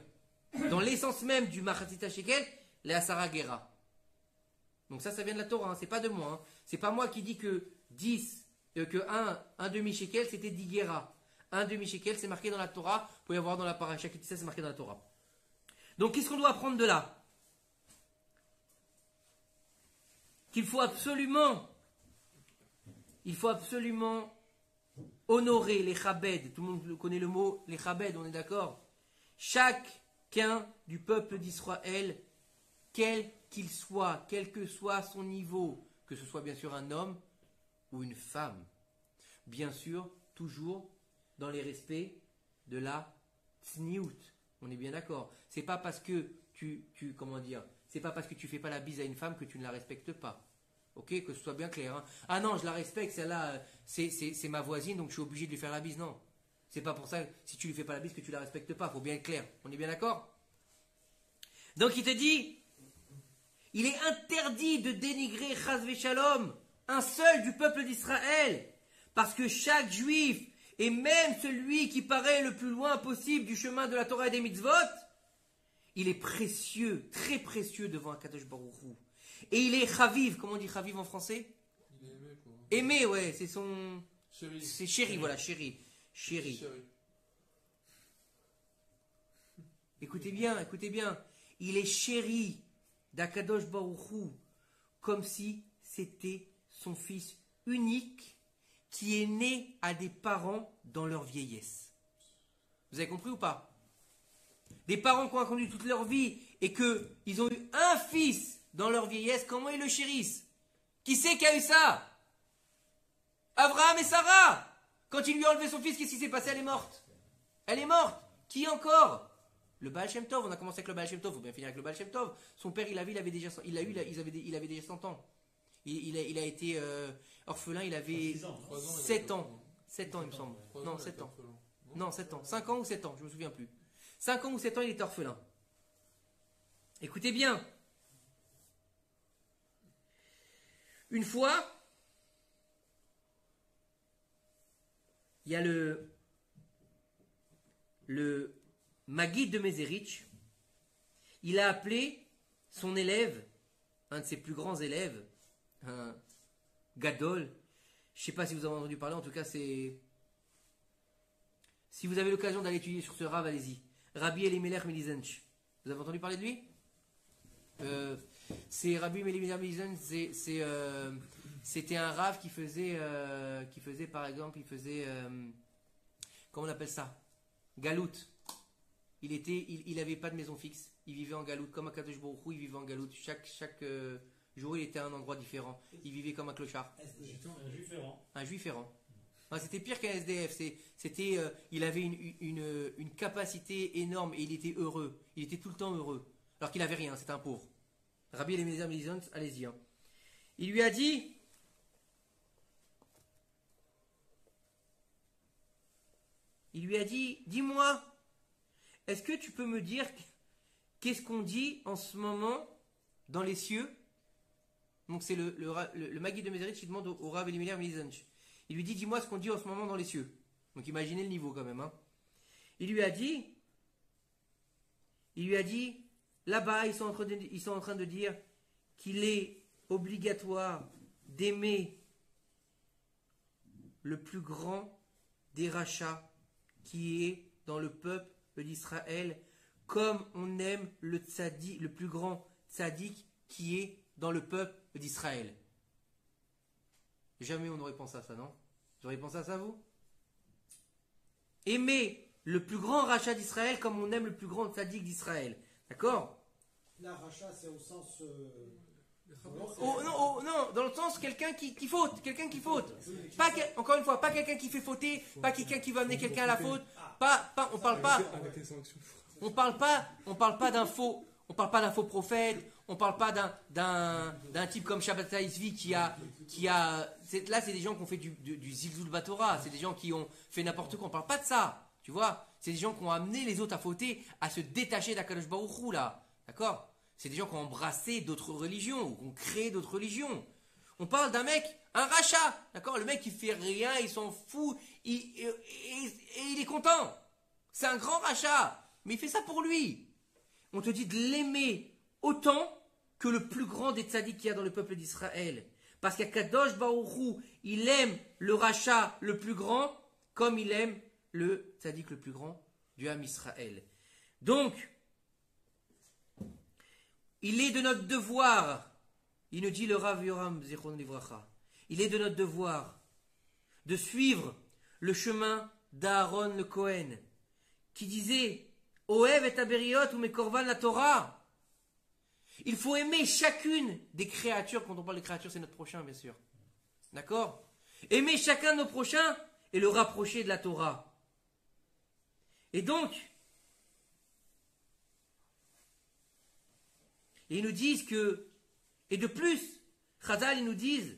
dans l'essence même du Machatzit HaShekel, les Asara Gera. Donc ça vient de la Torah, hein, c'est pas de moi. Hein. C'est pas moi qui dis que 10, que un demi-shekel, c'était 10 Gera. Un demi-shekel, c'est marqué dans la Torah. Vous pouvez voir dans la paracha qui dit ça, c'est marqué dans la Torah. Donc qu'est-ce qu'on doit apprendre de là? Qu'il faut absolument honorer les chabed. Tout le monde connaît le mot les chabed, on est d'accord? Chacun du peuple d'Israël, quel qu'il soit, quel que soit son niveau, que ce soit bien sûr un homme ou une femme, bien sûr, toujours dans les respects de la tsniout. On est bien d'accord. C'est pas parce que comment dire, c'est pas parce que tu fais pas la bise à une femme que tu ne la respectes pas. Ok, que ce soit bien clair. Hein. Ah non, je la respecte, celle-là, c'est ma voisine, donc je suis obligé de lui faire la bise. Non. C'est pas pour ça, si tu lui fais pas la bise, que tu la respectes pas. Faut bien être clair. On est bien d'accord? Donc il te dit, il est interdit de dénigrer Chas v'Shalom, un seul du peuple d'Israël, parce que chaque juif, et même celui qui paraît le plus loin possible du chemin de la Torah et des mitzvot, il est précieux, très précieux devant Akadosh Baruch Hu. Et il est chaviv, comment on dit chaviv en français? Il est aimé, quoi. Aimé, ouais, c'est son... Chéri. C'est chéri, voilà, chéri. Chéri. Écoutez bien. Il est chéri d'Akadosh Baruch Hu, comme si c'était son fils unique qui est né à des parents dans leur vieillesse. Vous avez compris ou pas? Des parents qui ont conduit toute leur vie et qu'ils ont eu un fils dans leur vieillesse, comment ils le chérissent? Qui c'est qui a eu ça? Abraham et Sarah. Quand il lui a enlevé son fils, qu'est-ce qui s'est passé? Elle est morte. Elle est morte. Qui encore? Le Baal Shem Tov. On a commencé avec le Baal Shem Tov. Il faut bien finir avec le Baal Shem Tov. Son père, il avait déjà 100 ans. Il a été orphelin, il avait 7 ans. 7 ans, il me semble. Non, 7 ans. Non, 7 ans. 5 ans ou 7 ans, je ne me souviens plus. 5 ans ou 7 ans, il était orphelin. Écoutez bien. Une fois, il y a le Maguid de Mézérich. Il a appelé son élève, un de ses plus grands élèves, un Gadol. Je ne sais pas si vous avez entendu parler, en tout cas c'est... Si vous avez l'occasion d'aller étudier sur ce Rav, allez-y. Rabbi Elimelech Melizench. Vous avez entendu parler de lui? C'est Rabbi Elimelech Melizench, c'était un Rav qui faisait par exemple, comment on appelle ça? Galout. Il n'avait pas de maison fixe. Il vivait en Galout, comme à Kadosh Baruch Hu, il vivait en Galout. Chaque jour, il était à un endroit différent. Il vivait comme un clochard. Un juif errant. Un juif errant. Enfin, c'était pire qu'un SDF. Il avait une capacité énorme et il était heureux. Il était tout le temps heureux. Alors qu'il n'avait rien, c'était un pauvre. Rabbi Eliezer Melizon, allez-y. Hein. Il lui a dit... dis-moi, est-ce que tu peux me dire qu'est-ce qu'on dit en ce moment dans les cieux? Donc c'est le Maguid de Mézérich qui demande au Rav Elimelech Melizonch. Il lui dit, dis-moi ce qu'on dit en ce moment dans les cieux. Donc imaginez le niveau quand même. Hein. Il lui a dit, là-bas ils sont en train de dire qu'il est obligatoire d'aimer le plus grand des rachats qui est dans le peuple d'Israël, comme on aime le plus grand tzaddik qui est dans le peuple d'Israël. Jamais on n'aurait pensé à ça, non? Vous auriez pensé à ça, vous? Aimer le plus grand rachat d'Israël comme on aime le plus grand tzaddik d'Israël. D'accord? La rachat, c'est au sens... non, dans le sens quelqu'un qui faute. Encore une fois, pas quelqu'un qui fait fauter, pas quelqu'un qui va amener quelqu'un à la faute. On parle pas d'un faux prophète. On parle pas d'un type comme Shabbatai Zvi qui a là c'est des gens qui ont fait du Zilzul Batora, c'est des gens qui ont fait n'importe quoi. On parle pas de ça, tu vois. C'est des gens qui ont amené les autres à fauter, à se détacher d'Akadosh Baruch Hu là, d'accord. C'est des gens qui ont embrassé d'autres religions, ou qui ont créé d'autres religions. On parle d'un mec, un rachat, d'accord. Le mec il fait rien, il s'en fout, et il est content. C'est un grand rachat, mais il fait ça pour lui. On te dit de l'aimer autant que le plus grand des tzaddik qu'il y a dans le peuple d'Israël. Parce qu'Akadosh Baruch Hu, il aime le rachat le plus grand, comme il aime le tzaddik le plus grand du Ham Israël. Donc, il est de notre devoir, il nous dit le Rav Yoram Zichron Livracha, il est de notre devoir de suivre le chemin d'Aaron le Kohen, qui disait Ohev et Aberiot ou Mekorvan la Torah. Il faut aimer chacune des créatures. Quand on parle de créatures, c'est notre prochain, bien sûr. D'accord? Aimer chacun de nos prochains et le rapprocher de la Torah. Et donc, Et ils nous disent que, et de plus, Chazal, ils nous disent,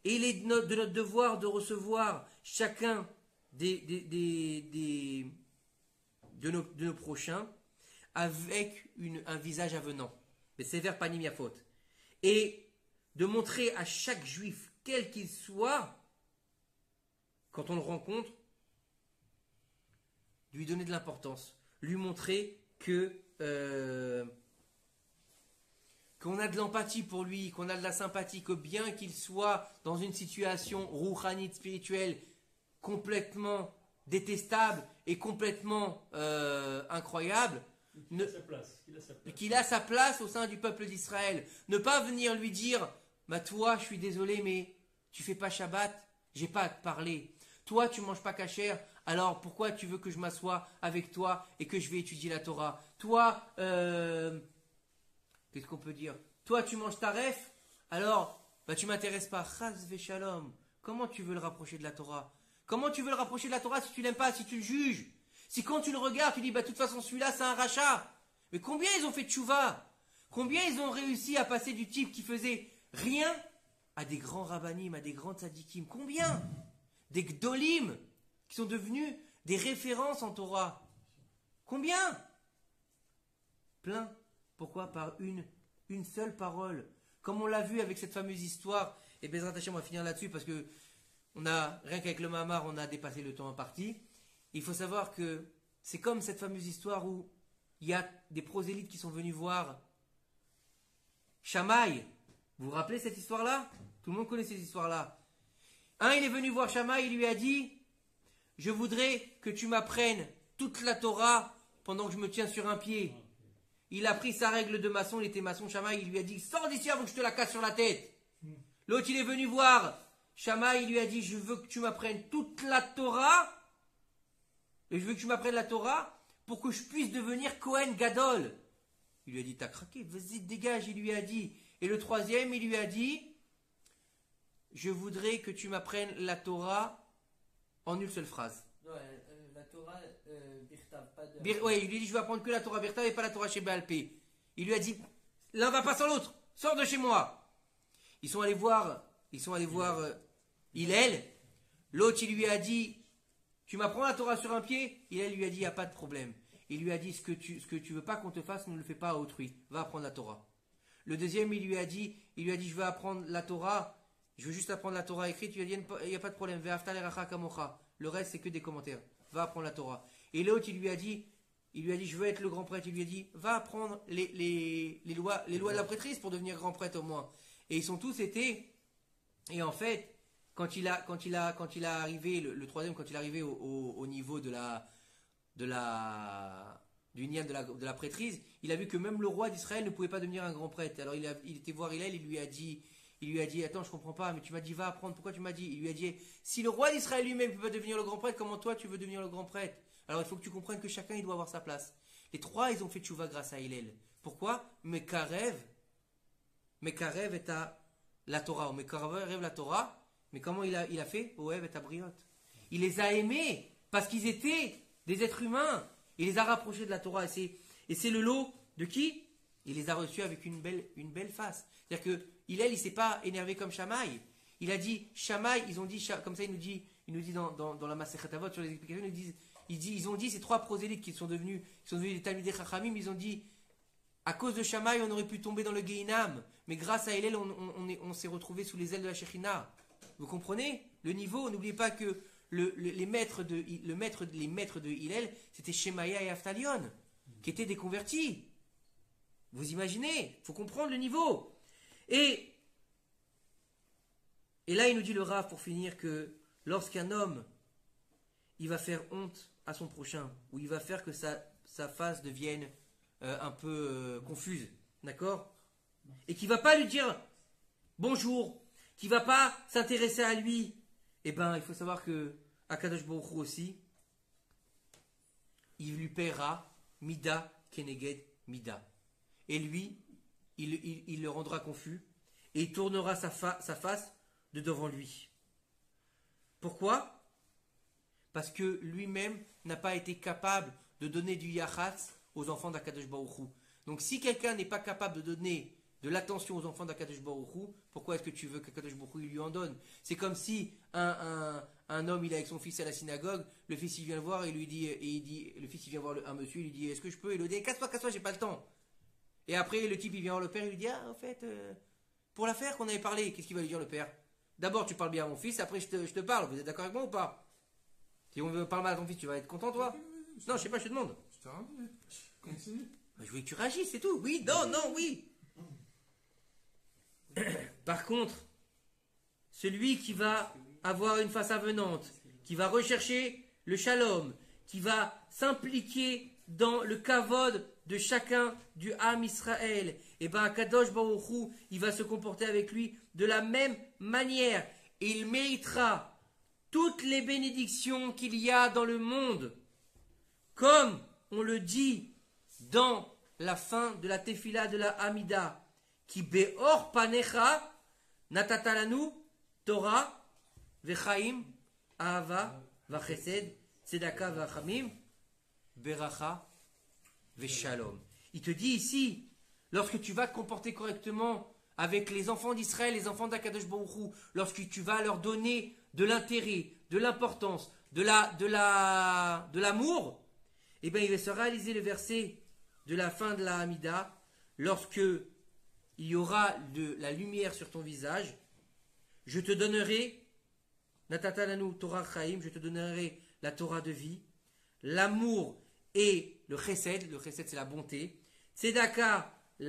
et il est de notre devoir de recevoir chacun de nos prochains avec un visage avenant. Mais sévère panim yafot. Et de montrer à chaque juif, quel qu'il soit, quand on le rencontre, lui donner de l'importance, lui montrer qu'on a de l'empathie pour lui, qu'on a de la sympathie, que bien qu'il soit dans une situation rouhanite, spirituelle, complètement détestable et complètement incroyable, Il a sa place. Il a sa place. qu'il a sa place au sein du peuple d'Israël. Ne pas venir lui dire, bah toi, je suis désolé, mais tu fais pas Shabbat, j'ai pas à te parler. Toi, tu manges pas kasher, alors pourquoi tu veux que je m'assoie avec toi et que je vais étudier la Torah? Toi, qu'est-ce qu'on peut dire? Toi, tu manges taref, alors bah tu m'intéresses pas. Chas v'shalom. Comment tu veux le rapprocher de la Torah? Comment tu veux le rapprocher de la Torah si tu l'aimes pas, si tu le juges? Si quand tu le regardes, tu dis, bah de toute façon, celui-là, c'est un rachat. Mais combien ils ont fait de tchouva? Combien ils ont réussi à passer du type qui faisait rien à des grands rabbanim, à des grands tzadikim? Combien? Des gdolim qui sont devenus des références en Torah. Combien? Plein. Pourquoi? Par une seule parole. Comme on l'a vu avec cette fameuse histoire, et Bezrat Hashem, on va finir là-dessus parce que rien qu'avec le Mahamar, on a dépassé le temps imparti. Il faut savoir que c'est comme cette fameuse histoire où il y a des prosélytes qui sont venus voir Shammai. Vous vous rappelez cette histoire-là? Tout le monde connaît cette histoire-là. Un, il est venu voir Shammai, il lui a dit, je voudrais que tu m'apprennes toute la Torah pendant que je me tiens sur un pied. Il a pris sa règle de maçon, il était maçon, Shammai, il lui a dit, sors d'ici avant que je te la casse sur la tête. L'autre, il est venu voir Shammai, il lui a dit, je veux que tu m'apprennes toute la Torah, et je veux que tu m'apprennes la Torah pour que je puisse devenir Kohen Gadol. Il lui a dit, t'as craqué, vas-y, dégage, il lui a dit. Et le troisième, il lui a dit, je voudrais que tu m'apprennes la Torah en une seule phrase. Non, la Torah, Birtav, pas de. Ouais, il lui a dit, je veux apprendre que la Torah Birtav et pas la Torah chez Baalpé. Il lui a dit, l'un va pas sans l'autre, sors de chez moi. Ils sont allés voir Hillel. L'autre, il lui a dit, tu m'apprends la Torah sur un pied? Hillel lui a dit, il n'y a pas de problème. Il lui a dit, ce que tu veux pas qu'on te fasse, ne le fais pas à autrui. Va apprendre la Torah. Le deuxième, il lui a dit, je veux apprendre la Torah, je veux juste apprendre la Torah écrite. Il lui a dit, il n'y a pas de problème. Le reste, c'est que des commentaires. Va apprendre la Torah. Et l'autre, il lui a dit, je veux être le grand prêtre. Il lui a dit, va apprendre les lois de la prêtrise pour devenir grand prêtre au moins. Et ils sont tous été. Et en fait, quand il est arrivé, le troisième, quand il est arrivé au niveau du nian de la prêtrise, il a vu que même le roi d'Israël ne pouvait pas devenir un grand prêtre. Alors il était voir Hillel, il lui a dit, attends, je comprends pas, mais tu m'as dit va apprendre, pourquoi tu m'as dit? Il lui a dit, si le roi d'Israël lui-même ne peut pas devenir le grand prêtre, comment toi tu veux devenir le grand prêtre? Alors il faut que tu comprennes que chacun il doit avoir sa place. Les trois, ils ont fait tchouva grâce à Hillel. Pourquoi? Mekarev est à la Torah. Mekarev la Torah. Mais comment il a fait? Oev et à Briot. Il les a aimés parce qu'ils étaient des êtres humains. Il les a rapprochés de la Torah. Et c'est le lot de qui? Il les a reçus avec une belle face. C'est-à-dire que Hillel, il s'est pas énervé comme Shammai. Il a dit Shammai, ils ont dit, comme ça il nous dit dans la Masechet Avot sur les explications, ils ont dit ces trois prosélytes qui sont devenus des Talmidei Chachamim, ils ont dit à cause de Shammai on aurait pu tomber dans le Gehinam, mais grâce à Hillel on s'est retrouvé sous les ailes de la Shekhinah. Vous comprenez le niveau? N'oubliez pas que les maîtres de Hillel, c'était Shemaya et Aftalion, qui étaient des convertis. Vous imaginez? Il faut comprendre le niveau. Et là, il nous dit le Rav, pour finir, que lorsqu'un homme, il va faire honte à son prochain, ou il va faire que sa face devienne un peu confuse, d'accord? Et qu'il ne va pas lui dire bonjour, qui ne va pas s'intéresser à lui, eh bien, il faut savoir que Akadosh Baruch Hu aussi, il lui paiera Mida Keneged Mida. Et lui, il le rendra confus, et il tournera sa face de devant lui. Pourquoi? Parce que lui-même n'a pas été capable de donner du yachatz aux enfants d'Akadosh Baruch Hu. Donc si quelqu'un n'est pas capable de donner de l'attention aux enfants d'Akadosh Baruch Hu, pourquoi est-ce que tu veux qu'Akadosh Baruch Hu lui en donne? C'est comme si un homme il est avec son fils à la synagogue, le fils il vient le voir et lui dit, le fils il vient voir un monsieur, il lui dit est-ce que je peux? Il lui dit casse-toi, j'ai pas le temps. Et après le type il vient voir le père, il lui dit en fait pour l'affaire qu'on avait parlé, qu'est-ce qu'il va lui dire le père? D'abord tu parles bien à mon fils, après je te parle, vous êtes d'accord avec moi ou pas? Si on veut parler mal à ton fils, tu vas être content toi? Non, je sais pas, je te demande. Je t'ai ramené. Continue. Je voulais que tu réagisses, c'est tout. Oui, non, oui. Par contre, celui qui va avoir une face avenante, qui va rechercher le shalom, qui va s'impliquer dans le kavod de chacun du Ham Israël, et ben Kadosh Baruch Hu, il va se comporter avec lui de la même manière. Et il méritera toutes les bénédictions qu'il y a dans le monde. Comme on le dit dans la fin de la tefila de la Hamida, qui beor panecha natatalanu Torah vechaim ahava vachesed tzedaka vachamim beracha veshalom. Il te dit ici, lorsque tu vas te comporter correctement avec les enfants d'Israël, les enfants d'Akadosh Baruch Hu, lorsque tu vas leur donner de l'intérêt, de l'importance, de l'amour, eh bien il va se réaliser le verset de la fin de la Hamida, lorsque il y aura de la lumière sur ton visage, je te donnerai, Natatalanu Torah Chaim, je te donnerai la Torah de vie, l'amour et le chesed c'est la bonté, tzedaka, De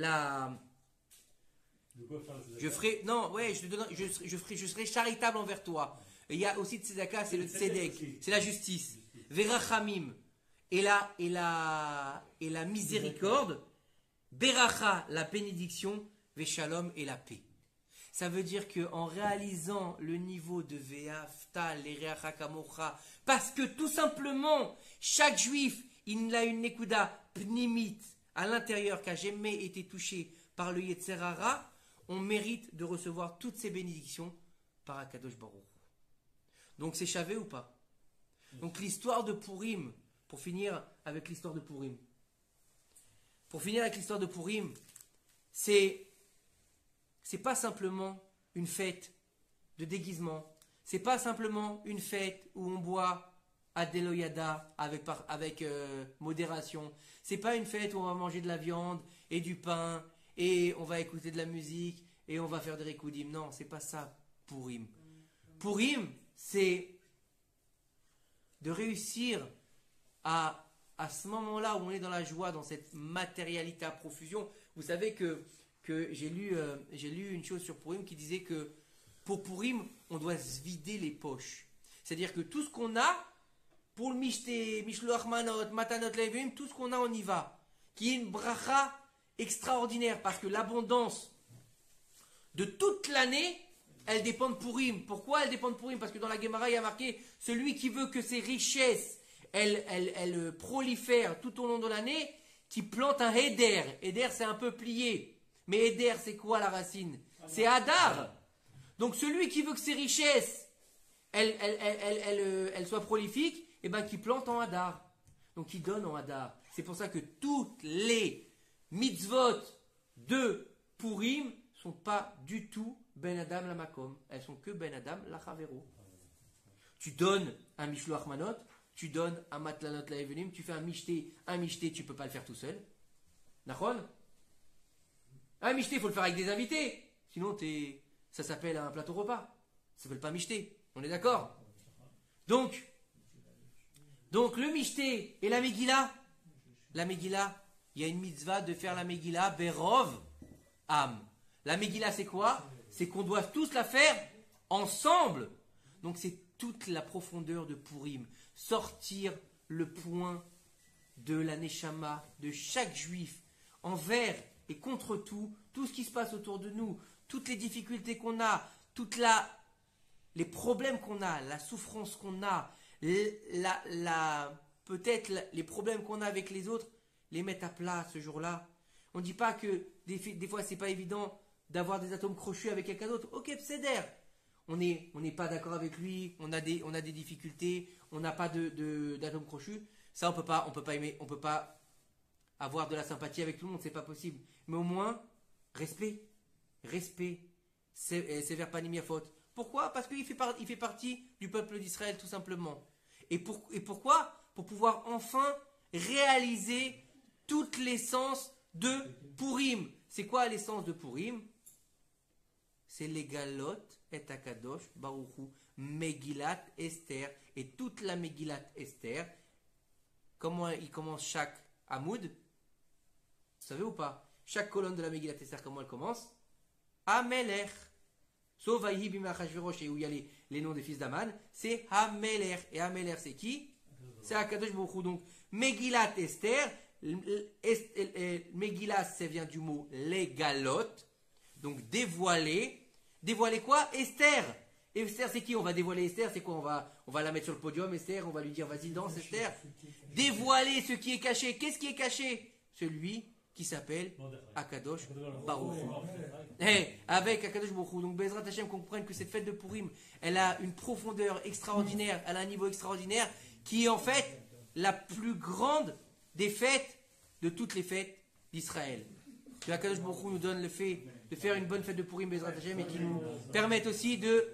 quoi faire le je ferai, non, ouais, je serai charitable envers toi. Et il y a aussi tzedaka, c'est le tzedek, c'est la justice. Verachamim, et la miséricorde. Beracha, la bénédiction. Veshalom, et la paix. Ça veut dire qu'en réalisant le niveau de Ve'afta, l'Ereacha Kamocha, parce que tout simplement, chaque juif, il a une nekuda pnimit à l'intérieur qui n'a jamais été touché par le Yetzer Hara, on mérite de recevoir toutes ces bénédictions par Akadosh Baruch. Donc c'est chavé ou pas? Donc l'histoire de Purim, pour finir avec l'histoire de Purim. C'est pas simplement une fête de déguisement. C'est pas simplement une fête où on boit à Deloyada avec modération. C'est pas une fête où on va manger de la viande et du pain et on va écouter de la musique et on va faire des rikoudim. Non, c'est pas ça, Purim. Purim, c'est de réussir à ce moment-là où on est dans la joie, dans cette matérialité à profusion. Vous savez que j'ai lu une chose sur Purim qui disait que pour Purim, on doit se vider les poches. C'est-à-dire que tout ce qu'on a, pour le Mishte, Mishloach Manot, Matanot Levim, tout ce qu'on a, on y va. Qui est une bracha extraordinaire, parce que l'abondance de toute l'année, elle dépend de Purim. Pourquoi elle dépend de Purim? Parce que dans la Gemara, il y a marqué, celui qui veut que ses richesses, elles prolifèrent tout au long de l'année, qui plante un Heder. Heder, c'est un peu plié. Mais Heder, c'est quoi la racine? C'est Hadar. Donc celui qui veut que ses richesses, elles soient prolifiques, et ben qui plante en Hadar. Donc qui donne en Hadar. C'est pour ça que toutes les mitzvot de Purim sont pas du tout Ben Adam la Makom. Elles sont que Ben Adam la Chavero. Tu donnes un Mishloach Manot, tu donnes un Matlanot la Evenim, tu fais un Mishté, tu peux pas le faire tout seul. Nachon? Un Mishté, il faut le faire avec des invités. Sinon, ça s'appelle un plateau repas. Ça s'appelle pas Mishté. On est d'accord? Donc, le Mishté et la Megillah, il y a une mitzvah de faire la Megillah Berov Am. La Megillah, c'est quoi? C'est qu'on doit tous la faire ensemble. Donc, c'est toute la profondeur de Purim. Sortir le point de la Neshama de chaque juif envers et contre tout ce qui se passe autour de nous, toutes les difficultés qu'on a, les problèmes qu'on a, la souffrance qu'on a, peut-être les problèmes qu'on a avec les autres, les mettre à plat ce jour-là. On ne dit pas que des fois c'est pas évident d'avoir des atomes crochus avec quelqu'un d'autre. Ok, pséder. On n'est pas d'accord avec lui, on a des difficultés, on n'a pas d'atomes crochus. Ça on peut pas aimer, on peut pas avoir de la sympathie avec tout le monde, c'est pas possible. Mais au moins, respect. Respect. Sévère panim yafot. Pourquoi? Parce qu'il fait partie du peuple d'Israël, tout simplement. Et pourquoi? Pour pouvoir enfin réaliser toute l'essence de Purim. C'est quoi l'essence de Purim? C'est les galotes et Akadosh Baruchu, Megillat Esther. Et toute la Megillat Esther, comment il commence chaque Hamoud? Vous savez ou pas? Chaque colonne de la Megillat Esther, comment elle commence? Amelech. Sauf Vaïhi Bima Achashverosh, et où il y a les noms des fils d'Aman, c'est Hamelech. Et Hamelech, c'est qui? C'est Akadosh Baruchu. Donc, Megillat Esther, Megillat, ça vient du mot les galotes. Donc, dévoiler. Dévoiler quoi? Esther. Esther, c'est qui? On va dévoiler Esther, c'est quoi? On va la mettre sur le podium, Esther, on va lui dire, vas-y, danse, Esther. Dévoiler ce qui est caché. Qu'est-ce qui est caché? Celui qui s'appelle Akadosh Baruch. Avec Akadosh Baruch. Donc, Bezrat Hashem, qu'on comprenne que cette fête de Purim, elle a une profondeur extraordinaire, elle a un niveau extraordinaire, qui est en fait la plus grande des fêtes, de toutes les fêtes d'Israël. Que Akadosh Baruch nous donne le fait de faire une bonne fête de Purim, Bezrat Hashem, et qui nous permette aussi de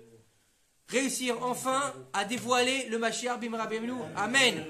réussir enfin à dévoiler le Mashiach Bimra Bimenu. Amen.